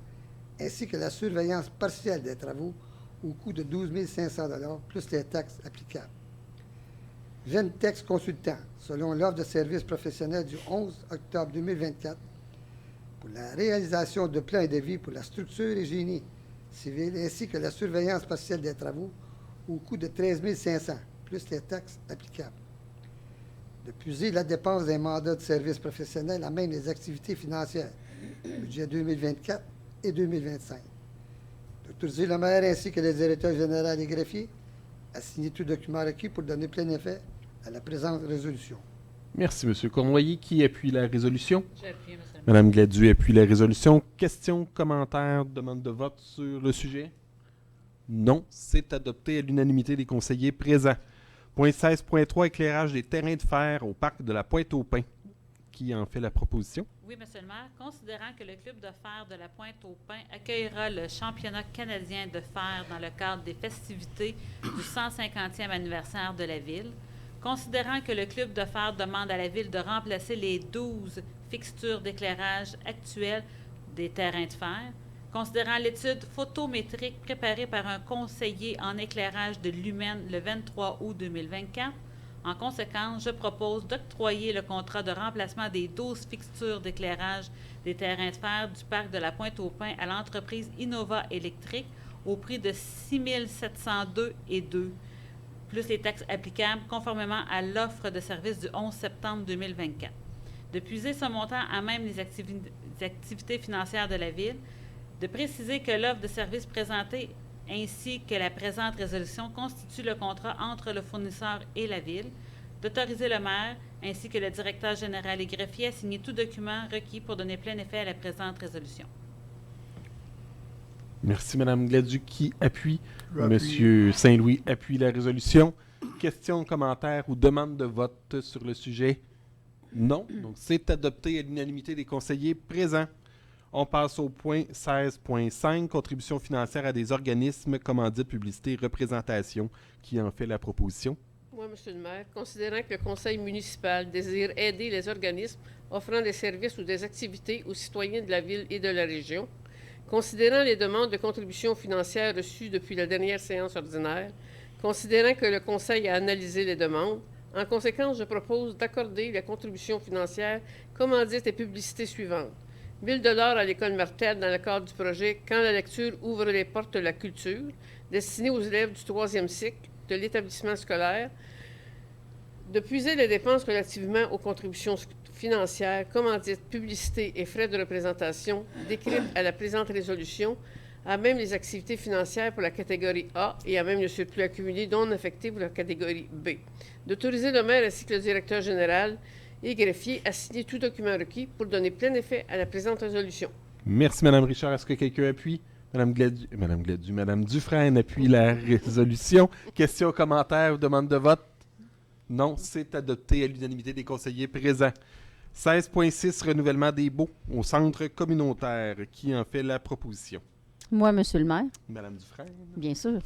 ainsi que la surveillance partielle des travaux au coût de 12 500 $ plus les taxes applicables. Gentex Consultant, selon l'offre de services professionnels du 11 octobre 2024, pour la réalisation de plans et devis pour la structure et génie civil ainsi que la surveillance partielle des travaux au coût de 13 500 plus les taxes applicables. De puiser la dépense des mandats de services professionnels à même les activités financières, budget 2024 et 2025. D'autoriser le maire ainsi que le directeur général et greffier à signer tout document requis pour donner plein effet à la présente résolution.
Merci, M. Cournoyer. Qui appuie la résolution?
J'appuie, M. le maire.
Mme Gladu appuie la résolution. Questions, commentaires, demandes de vote sur le sujet? Non. C'est adopté à l'unanimité des conseillers présents. Point 16.3, éclairage des terrains de fer au parc de la Pointe-aux-Pins. Qui en fait la proposition?
Oui, Monsieur le maire. Considérant que le club de fer de la Pointe-aux-Pins accueillera le championnat canadien de fer dans le cadre des festivités du 150e anniversaire de la ville, considérant que le club de fer demande à la ville de remplacer les 12 fixtures d'éclairage actuelles des terrains de fer, considérant l'étude photométrique préparée par un conseiller en éclairage de Lumen le 23 août 2024, en conséquence, je propose d'octroyer le contrat de remplacement des 12 fixtures d'éclairage des terrains de fer du parc de la Pointe-aux-Pins à l'entreprise Innova Électrique au prix de 6 702,2 plus les taxes applicables conformément à l'offre de service du 11 septembre 2024. De puiser ce montant à même les activités financières de la Ville, de préciser que l'offre de service présentée ainsi que la présente résolution constitue le contrat entre le fournisseur et la Ville, d'autoriser le maire ainsi que le directeur général et greffier à signer tout document requis pour donner plein effet à la présente résolution.
Merci, Mme Gladu, qui appuie.
Je appuie.
Monsieur Saint-Louis appuie la résolution. Questions, commentaires ou demandes de vote sur le sujet? Non. Donc, c'est adopté à l'unanimité des conseillers présents. On passe au point 16.5, contribution financière à des organismes, commandite, publicité, représentation. Qui en fait la proposition?
Moi, Monsieur le maire, considérant que le conseil municipal désire aider les organismes offrant des services ou des activités aux citoyens de la ville et de la région, considérant les demandes de contributions financières reçues depuis la dernière séance ordinaire, considérant que le conseil a analysé les demandes, en conséquence, je propose d'accorder la contribution financière commandite et publicité suivante. 1 000 $ à l'École Martel dans le cadre du projet « Quand la lecture ouvre les portes de la culture », destiné aux élèves du 3e cycle de l'établissement scolaire, de puiser les dépenses relativement aux contributions financières, commandites, publicité et frais de représentation décrites à la présente résolution, à même les activités financières pour la catégorie A et à même le surplus accumulé non affecté pour la catégorie B. D'autoriser le maire ainsi que le directeur général et greffier à signer tout document requis pour donner plein effet à la présente résolution.
Merci, Mme Richard. Est-ce que quelqu'un appuie? Mme Dufresne appuie la résolution. Questions, commentaires ou demandes de vote? Non, c'est adopté à l'unanimité des conseillers présents. 16.6, renouvellement des baux au centre communautaire. Qui en fait la proposition?
Moi, Monsieur le maire.
Mme Dufresne.
Bien sûr.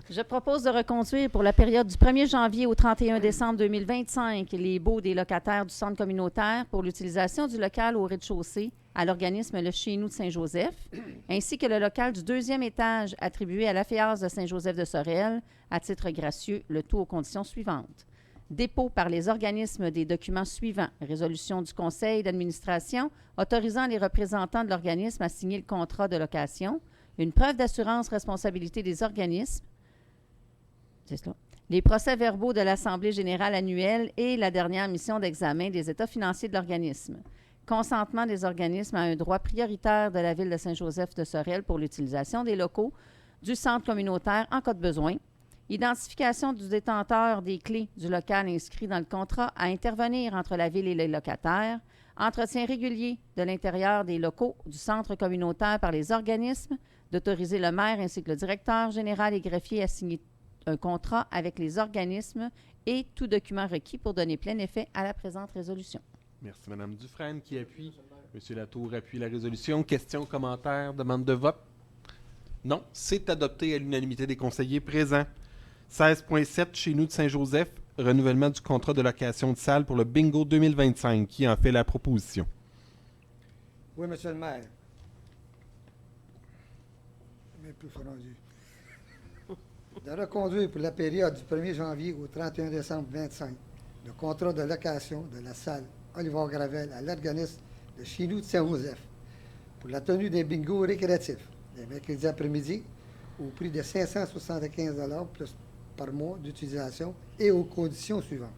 Je propose de reconduire pour la période du 1er janvier au 31 décembre 2025 les baux des locataires du centre communautaire pour l'utilisation du local au rez-de-chaussée à l'organisme Le Chez-Nous de Saint-Joseph, ainsi que le local du 2e étage attribué à la FEAS de Saint-Joseph de Sorel à titre gracieux, le tout aux conditions suivantes. Dépôt par les organismes des documents suivants. Résolution du conseil d'administration autorisant les représentants de l'organisme à signer le contrat de location. Une preuve d'assurance responsabilité des organismes. C'est cela. Les procès-verbaux de l'Assemblée générale annuelle et la dernière mission d'examen des états financiers de l'organisme. Consentement des organismes à un droit prioritaire de la Ville de Saint-Joseph de Sorel pour l'utilisation des locaux du centre communautaire en cas de besoin. Identification du détenteur des clés du local inscrit dans le contrat à intervenir entre la Ville et les locataires. Entretien régulier de l'intérieur des locaux du centre communautaire par les organismes. D'autoriser le maire ainsi que le directeur général et greffier à signer un contrat avec les organismes et tout document requis pour donner plein effet à la présente résolution.
Merci, Mme Dufresne qui appuie. M. Latour appuie la résolution. Questions, commentaires, demande de vote? Non, c'est adopté à l'unanimité des conseillers présents. 16.7, chez nous de Saint-Joseph, renouvellement du contrat de location de salle pour le bingo 2025. Qui en fait la proposition?
Oui, Monsieur le maire. Mais plus rendu. De reconduire pour la période du 1er janvier au 31 décembre 2025 le contrat de location de la salle Olivier Gravel à l'organisme de Chez Nous de Saint-Joseph pour la tenue des bingos récréatifs les mercredis après-midi au prix de 575 $ plus par mois d'utilisation et aux conditions suivantes.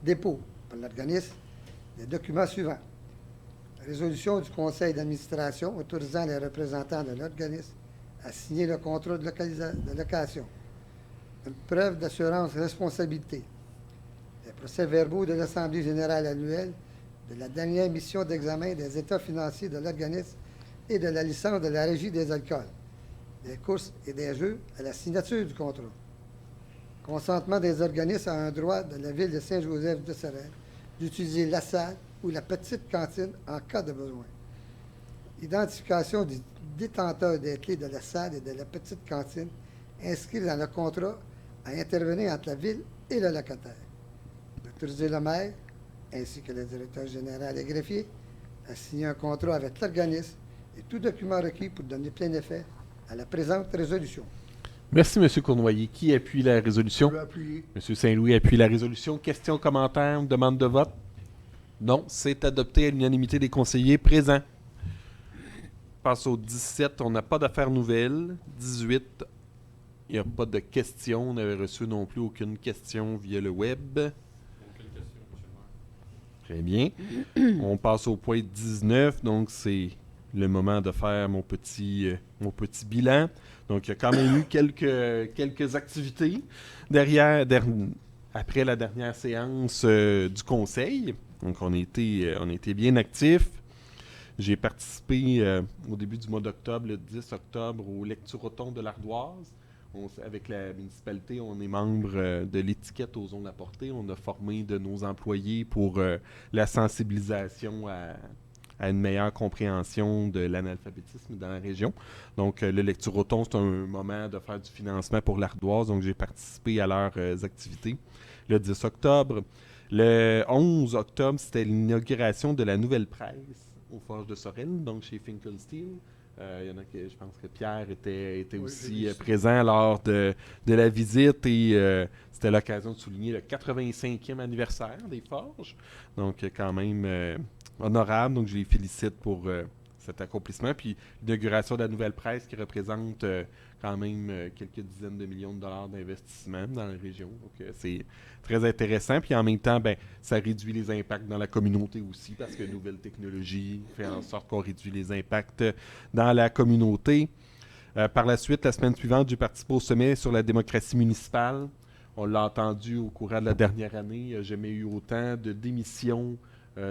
Dépôt par l'organisme des documents suivants. Résolution du conseil d'administration autorisant les représentants de l'organisme à signer le contrat de location. Une preuve d'assurance responsabilité. Les procès-verbaux de l'Assemblée générale annuelle de la dernière mission d'examen des états financiers de l'organisme et de la licence de la Régie des alcools, des courses et des jeux à la signature du contrat. Consentement des organismes à un droit de la Ville de Saint-Joseph-de-Sorel d'utiliser la salle ou la petite cantine en cas de besoin. Identification du détenteur des clés de la salle et de la petite cantine inscrit dans le contrat à intervenir entre la Ville et le locataire. D'autoriser le maire, ainsi que le directeur général et greffier, à signer un contrat avec l'organisme et tout document requis pour donner plein effet à la présente résolution.
Merci, M. Cournoyer. Qui appuie la résolution?
Je vais appuyer.
M. Saint-Louis appuie la résolution. Questions, commentaires, demande de vote? Non, c'est adopté à l'unanimité des conseillers présents. Passe au 17, on n'a pas d'affaires nouvelles. 18, il n'y a pas de questions. On n'avait reçu non plus aucune question via le web.
Aucune question, M. le maire.
Très bien. On passe au point 19, donc c'est le moment de faire mon petit bilan. Donc, il y a quand même eu quelques activités après la dernière séance du conseil. Donc, on a été bien actifs. J'ai participé au début du mois d'octobre, le 10 octobre, aux lectures automnes de l'Ardoise. Avec la municipalité, on est membre de l'étiquette aux zones à portée. On a formé de nos employés pour la sensibilisation à une meilleure compréhension de l'analphabétisme dans la région. Donc, le lecture automne, c'est un moment de faire du financement pour l'Ardoise. Donc, j'ai participé à leurs activités le 10 octobre. Le 11 octobre, c'était l'inauguration de la nouvelle presse aux Forges de Sorel, donc chez Finkelstein. Il y en a que je pense que Pierre était
Oui,
aussi
j'ai vu ça.
présent lors de la visite et c'était l'occasion de souligner le 85e anniversaire des Forges. Donc, quand même honorable. Donc, je les félicite pour cet accomplissement. Puis, l'inauguration de la nouvelle presse qui représente quand même quelques dizaines de millions de dollars d'investissement dans la région. Donc, c'est très intéressant. Puis, en même temps, ben, ça réduit les impacts dans la communauté aussi parce que nouvelle technologie fait en sorte qu'on réduit les impacts dans la communauté. Par la suite, la semaine suivante, j'ai participé au sommet sur la démocratie municipale. On l'a entendu au courant de la dernière année. Il n'y a jamais eu autant de démissions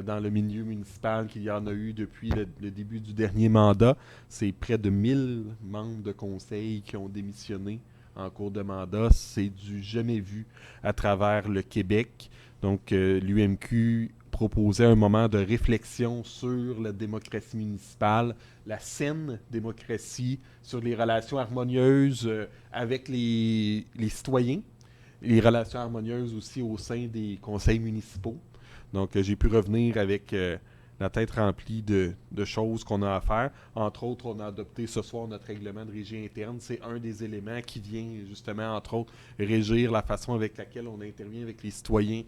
dans le milieu municipal qu'il y en a eu depuis le début du dernier mandat. C'est près de 1000 membres de conseil qui ont démissionné en cours de mandat. C'est du jamais vu à travers le Québec. Donc, l'UMQ proposait un moment de réflexion sur la démocratie municipale, la saine démocratie, sur les relations harmonieuses avec les citoyens, les relations harmonieuses aussi au sein des conseils municipaux. Donc, j'ai pu revenir avec la tête remplie de choses qu'on a à faire. Entre autres, on a adopté ce soir notre règlement de régie interne. C'est un des éléments qui vient justement, entre autres, régir la façon avec laquelle on intervient avec les citoyens,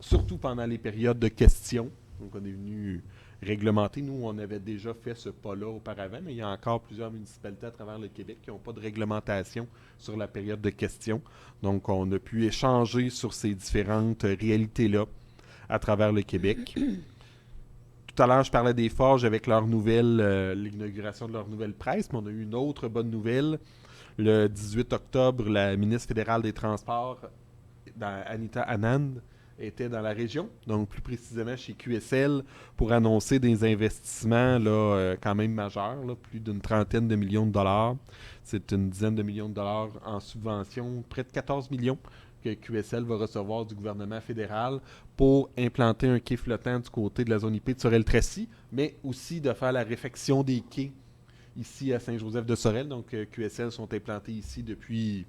surtout pendant les périodes de questions. Donc, on est venu réglementer. Nous, on avait déjà fait ce pas-là auparavant, mais il y a encore plusieurs municipalités à travers le Québec qui n'ont pas de réglementation sur la période de questions. Donc, on a pu échanger sur ces différentes réalités-là à travers le Québec. Tout à l'heure, je parlais des Forges avec leur l'inauguration de leur nouvelle presse, mais on a eu une autre bonne nouvelle. Le 18 octobre, la ministre fédérale des Transports, Anita Anand, était dans la région, donc plus précisément chez QSL, pour annoncer des investissements là, quand même majeurs, là, plus d'une trentaine de millions de dollars. C'est une dizaine de millions de dollars en subvention, près de 14 millions que QSL va recevoir du gouvernement fédéral pour implanter un quai flottant du côté de la zone IP de Sorel-Tracy, mais aussi de faire la réfection des quais ici à Saint-Joseph-de-Sorel. Donc, QSL sont implantés ici depuis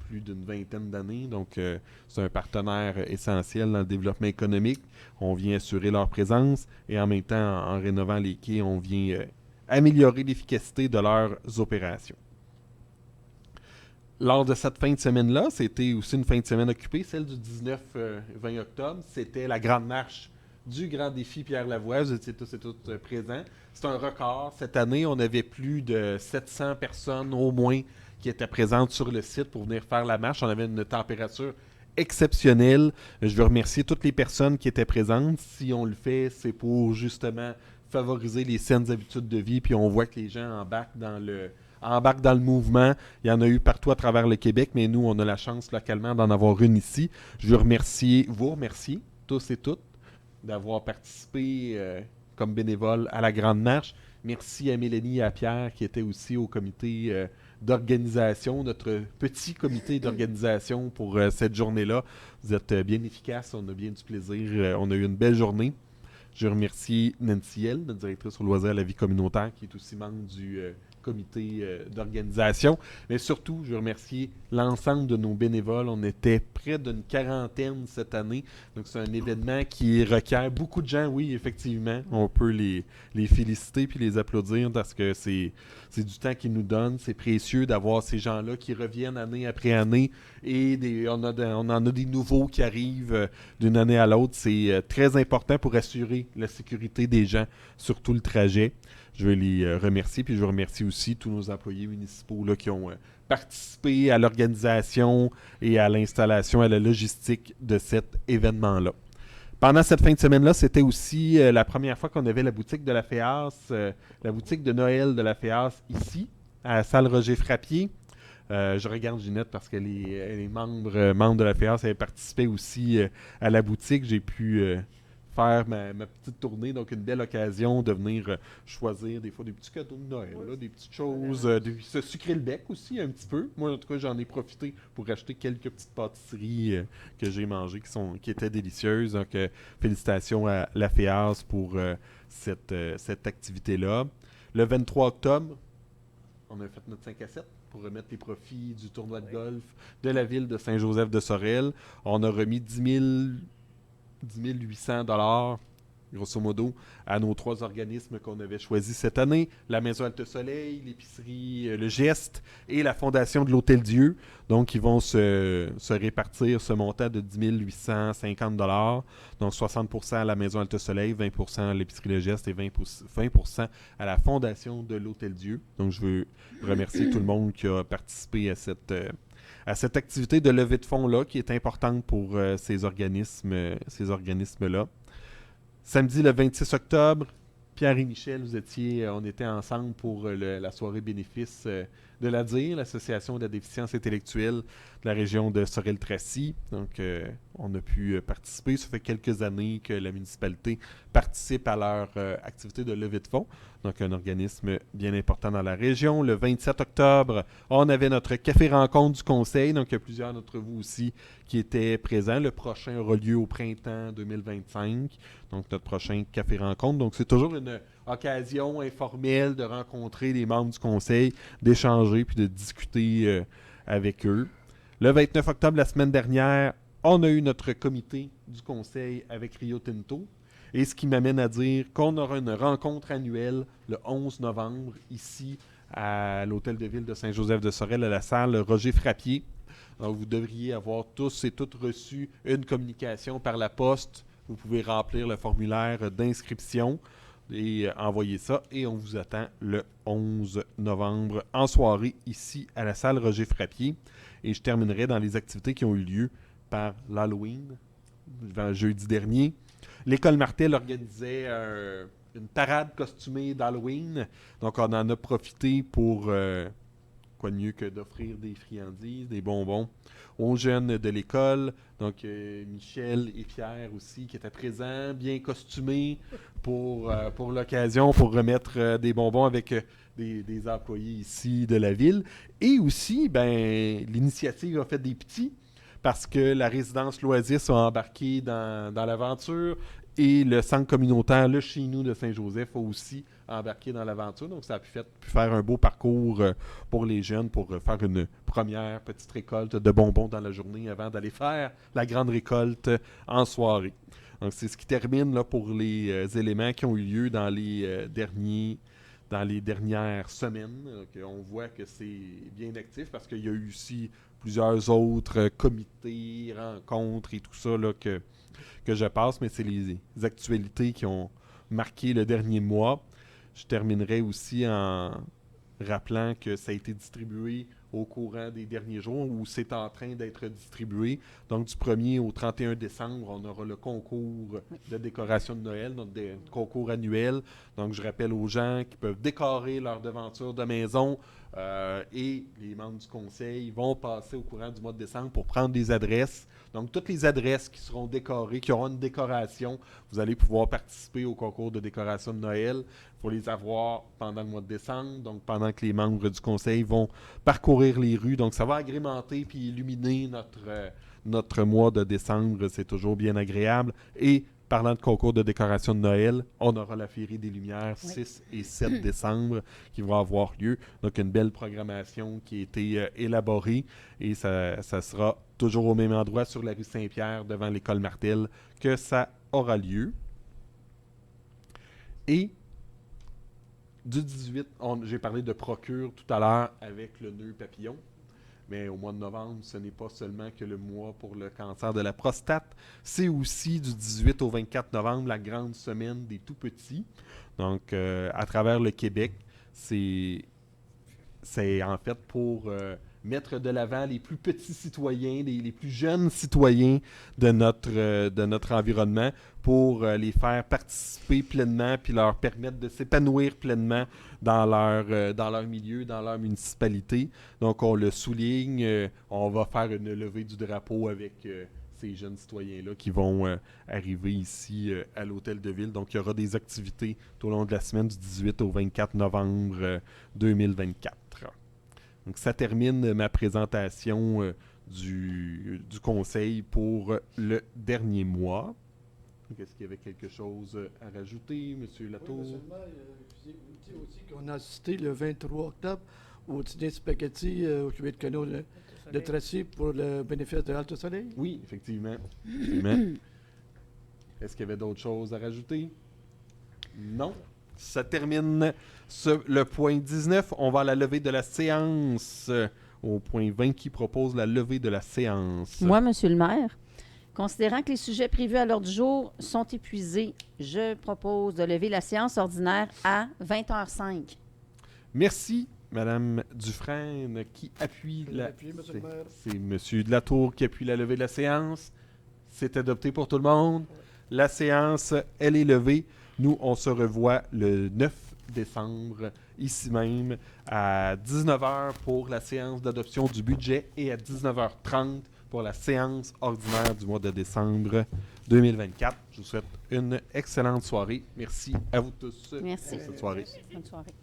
plus d'une vingtaine d'années. Donc, c'est un partenaire essentiel dans le développement économique. On vient assurer leur présence et en même temps, en rénovant les quais, on vient améliorer l'efficacité de leurs opérations. Lors de cette fin de semaine-là, c'était aussi une fin de semaine occupée, celle du 19-20 octobre. C'était la grande marche du Grand Défi Pierre Lavoie. Vous étiez tous et toutes présents. C'est un record. Cette année, on avait plus de 700 personnes au moins qui étaient présentes sur le site pour venir faire la marche. On avait une température exceptionnelle. Je veux remercier toutes les personnes qui étaient présentes. Si on le fait, c'est pour justement favoriser les saines habitudes de vie. Puis on voit que les gens embarquent dans le mouvement. Il y en a eu partout à travers le Québec, mais nous, on a la chance localement d'en avoir une ici. Je veux vous remercier tous et toutes d'avoir participé comme bénévole à la Grande Marche. Merci à Mélanie et à Pierre qui étaient aussi au comité d'organisation, notre petit comité d'organisation pour cette journée-là. Vous êtes bien efficaces, on a bien du plaisir, on a eu une belle journée. Je remercie Nancy L, notre directrice au loisir à la vie communautaire, qui est aussi membre du comité d'organisation. Mais surtout, je remercie l'ensemble de nos bénévoles. On était près d'une quarantaine cette année. Donc, c'est un événement qui requiert beaucoup de gens. Oui, effectivement, on peut les féliciter puis les applaudir parce que c'est du temps qu'ils nous donnent. C'est précieux d'avoir ces gens-là qui reviennent année après année et on en a des nouveaux qui arrivent d'une année à l'autre. C'est très important pour assurer la sécurité des gens sur tout le trajet. Je veux les remercier, puis je remercie aussi tous nos employés municipaux là, qui ont participé à l'organisation et à l'installation, à la logistique de cet événement-là. Pendant cette fin de semaine-là, c'était aussi la première fois qu'on avait la boutique de la FEAS, la boutique de Noël de la FEAS ici, à la salle Roger Frappier. Je regarde Ginette parce qu'elle est membre de la FEAS, elle a participé aussi à la boutique. J'ai pu faire ma petite tournée, donc une belle occasion de venir choisir des fois des petits cadeaux de Noël, là, des petites choses, se sucrer le bec aussi un petit peu. Moi, en tout cas, j'en ai profité pour acheter quelques petites pâtisseries que j'ai mangées qui étaient délicieuses. Donc, félicitations à la FEAS pour cette activité-là. Le 23 octobre, on a fait notre 5 à 7 pour remettre les profits du tournoi de golf de la ville de Saint-Joseph-de-Sorel. On a remis 10 800 $, grosso modo, à nos 3 organismes qu'on avait choisis cette année. La Maison Alto-Soleil, l'épicerie Le Geste et la Fondation de l'Hôtel-Dieu. Donc, ils vont se répartir ce montant de 10 850 $. Donc, 60% à la Maison Alto-Soleil, 20% à l'épicerie Le Geste et 20% à la Fondation de l'Hôtel-Dieu. Donc, je veux remercier tout le monde qui a participé à cette activité de levée de fonds-là, qui est importante pour ces organismes-là. Samedi, le 26 octobre, Pierre et Michel, on était ensemble pour la soirée bénéfice de l'ADIR, l'Association de la déficience intellectuelle de la région de Sorel-Tracy. Donc, on a pu participer. Ça fait quelques années que la municipalité participe à leur activité de levée de fonds. Donc, un organisme bien important dans la région. Le 27 octobre, on avait notre café-rencontre du conseil. Donc, il y a plusieurs d'entre vous aussi qui étaient présents. Le prochain aura lieu au printemps 2025. Donc, notre prochain café-rencontre. Donc, c'est toujours une occasion informelle de rencontrer les membres du conseil, d'échanger puis de discuter avec eux. Le 29 octobre, la semaine dernière, on a eu notre comité du conseil avec Rio Tinto. Et ce qui m'amène à dire qu'on aura une rencontre annuelle le 11 novembre ici à l'Hôtel de Ville de Saint-Joseph-de-Sorel à la salle Roger Frappier. Donc, vous devriez avoir tous et toutes reçu une communication par la poste. Vous pouvez remplir le formulaire d'inscription et envoyer ça. Et on vous attend le 11 novembre en soirée ici à la salle Roger Frappier. Et je terminerai dans les activités qui ont eu lieu par l'Halloween, jeudi dernier. L'École Martel organisait une parade costumée d'Halloween. Donc, on en a profité pour, quoi de mieux que d'offrir des friandises, des bonbons aux jeunes de l'école. Donc, Michel et Pierre aussi qui étaient présents, bien costumés pour l'occasion, pour remettre des bonbons avec des employés ici de la ville. Et aussi, l'initiative a fait des petits parce que la résidence Loisir a embarqué dans l'aventure et le centre communautaire, le Chez Nous de Saint-Joseph, a aussi embarqué dans l'aventure. Donc, ça a pu faire un beau parcours pour les jeunes pour faire une première petite récolte de bonbons dans la journée avant d'aller faire la grande récolte en soirée. Donc, c'est ce qui termine là, pour les éléments qui ont eu lieu dans les dernières semaines. Donc, on voit que c'est bien actif parce qu'il y a eu aussi plusieurs autres comités, rencontres et tout ça là, que je passe, mais c'est les actualités qui ont marqué le dernier mois. Je terminerai aussi en rappelant que ça a été distribué au courant des derniers jours ou c'est en train d'être distribué. Donc, du 1er au 31 décembre, on aura le concours de décoration de Noël, notre concours annuel. Donc, je rappelle aux gens qui peuvent décorer leur devanture de maison et les membres du conseil vont passer au courant du mois de décembre pour prendre des adresses. Donc, Donc, toutes les adresses qui seront décorées, qui auront une décoration, vous allez pouvoir participer au concours de décoration de Noël. Il faut les avoir pendant le mois de décembre, donc pendant que les membres du conseil vont parcourir les rues. Donc, ça va agrémenter puis illuminer notre mois de décembre. C'est toujours bien agréable. Et parlant de concours de décoration de Noël, on aura la Féerie des Lumières 6 et 7 décembre qui va avoir lieu. Donc, une belle programmation qui a été élaborée et ça sera toujours au même endroit sur la rue Saint-Pierre devant l'école Martel que ça aura lieu. Et du 18, j'ai parlé de procure tout à l'heure avec le nœud papillon. Mais au mois de novembre, ce n'est pas seulement que le mois pour le cancer de la prostate, c'est aussi du 18 au 24 novembre, la grande semaine des tout-petits. Donc, à travers le Québec, c'est en fait pour mettre de l'avant les plus petits citoyens, les plus jeunes citoyens de notre environnement, pour les faire participer pleinement puis leur permettre de s'épanouir pleinement dans leur milieu, dans leur municipalité. Donc, on le souligne. On va faire une levée du drapeau avec ces jeunes citoyens-là qui vont arriver ici à l'Hôtel de Ville. Donc, il y aura des activités tout au long de la semaine du 18 au 24 novembre 2024. Donc, ça termine ma présentation du conseil pour le dernier mois. Est-ce qu'il y avait quelque chose à rajouter, M. Latour?
Oui, seulement, vous dites aussi qu'on a assisté le 23 octobre au dîner spaghetti au Cuvet de Canot de Tracy pour le bénéfice de Alto Soleil.
Oui, effectivement. Est-ce qu'il y avait d'autres choses à rajouter? Non. Ça termine le point 19. On va à la levée de la séance. Au point 20, qui propose la levée de la séance?
Moi, Monsieur le maire, considérant que les sujets prévus à l'ordre du jour sont épuisés, je propose de lever la séance ordinaire à 20h05.
Merci, Mme Dufresne, qui appuie
Monsieur le maire.
C'est M. Delatour qui appuie la levée de la séance. C'est adopté pour tout le monde. La séance, elle est levée. Nous, on se revoit le 9 décembre, ici même, à 19h pour la séance d'adoption du budget et à 19h30 pour la séance ordinaire du mois de décembre 2024. Je vous souhaite une excellente soirée. Merci à vous tous
Merci.
pour cette soirée.
Bonne soirée.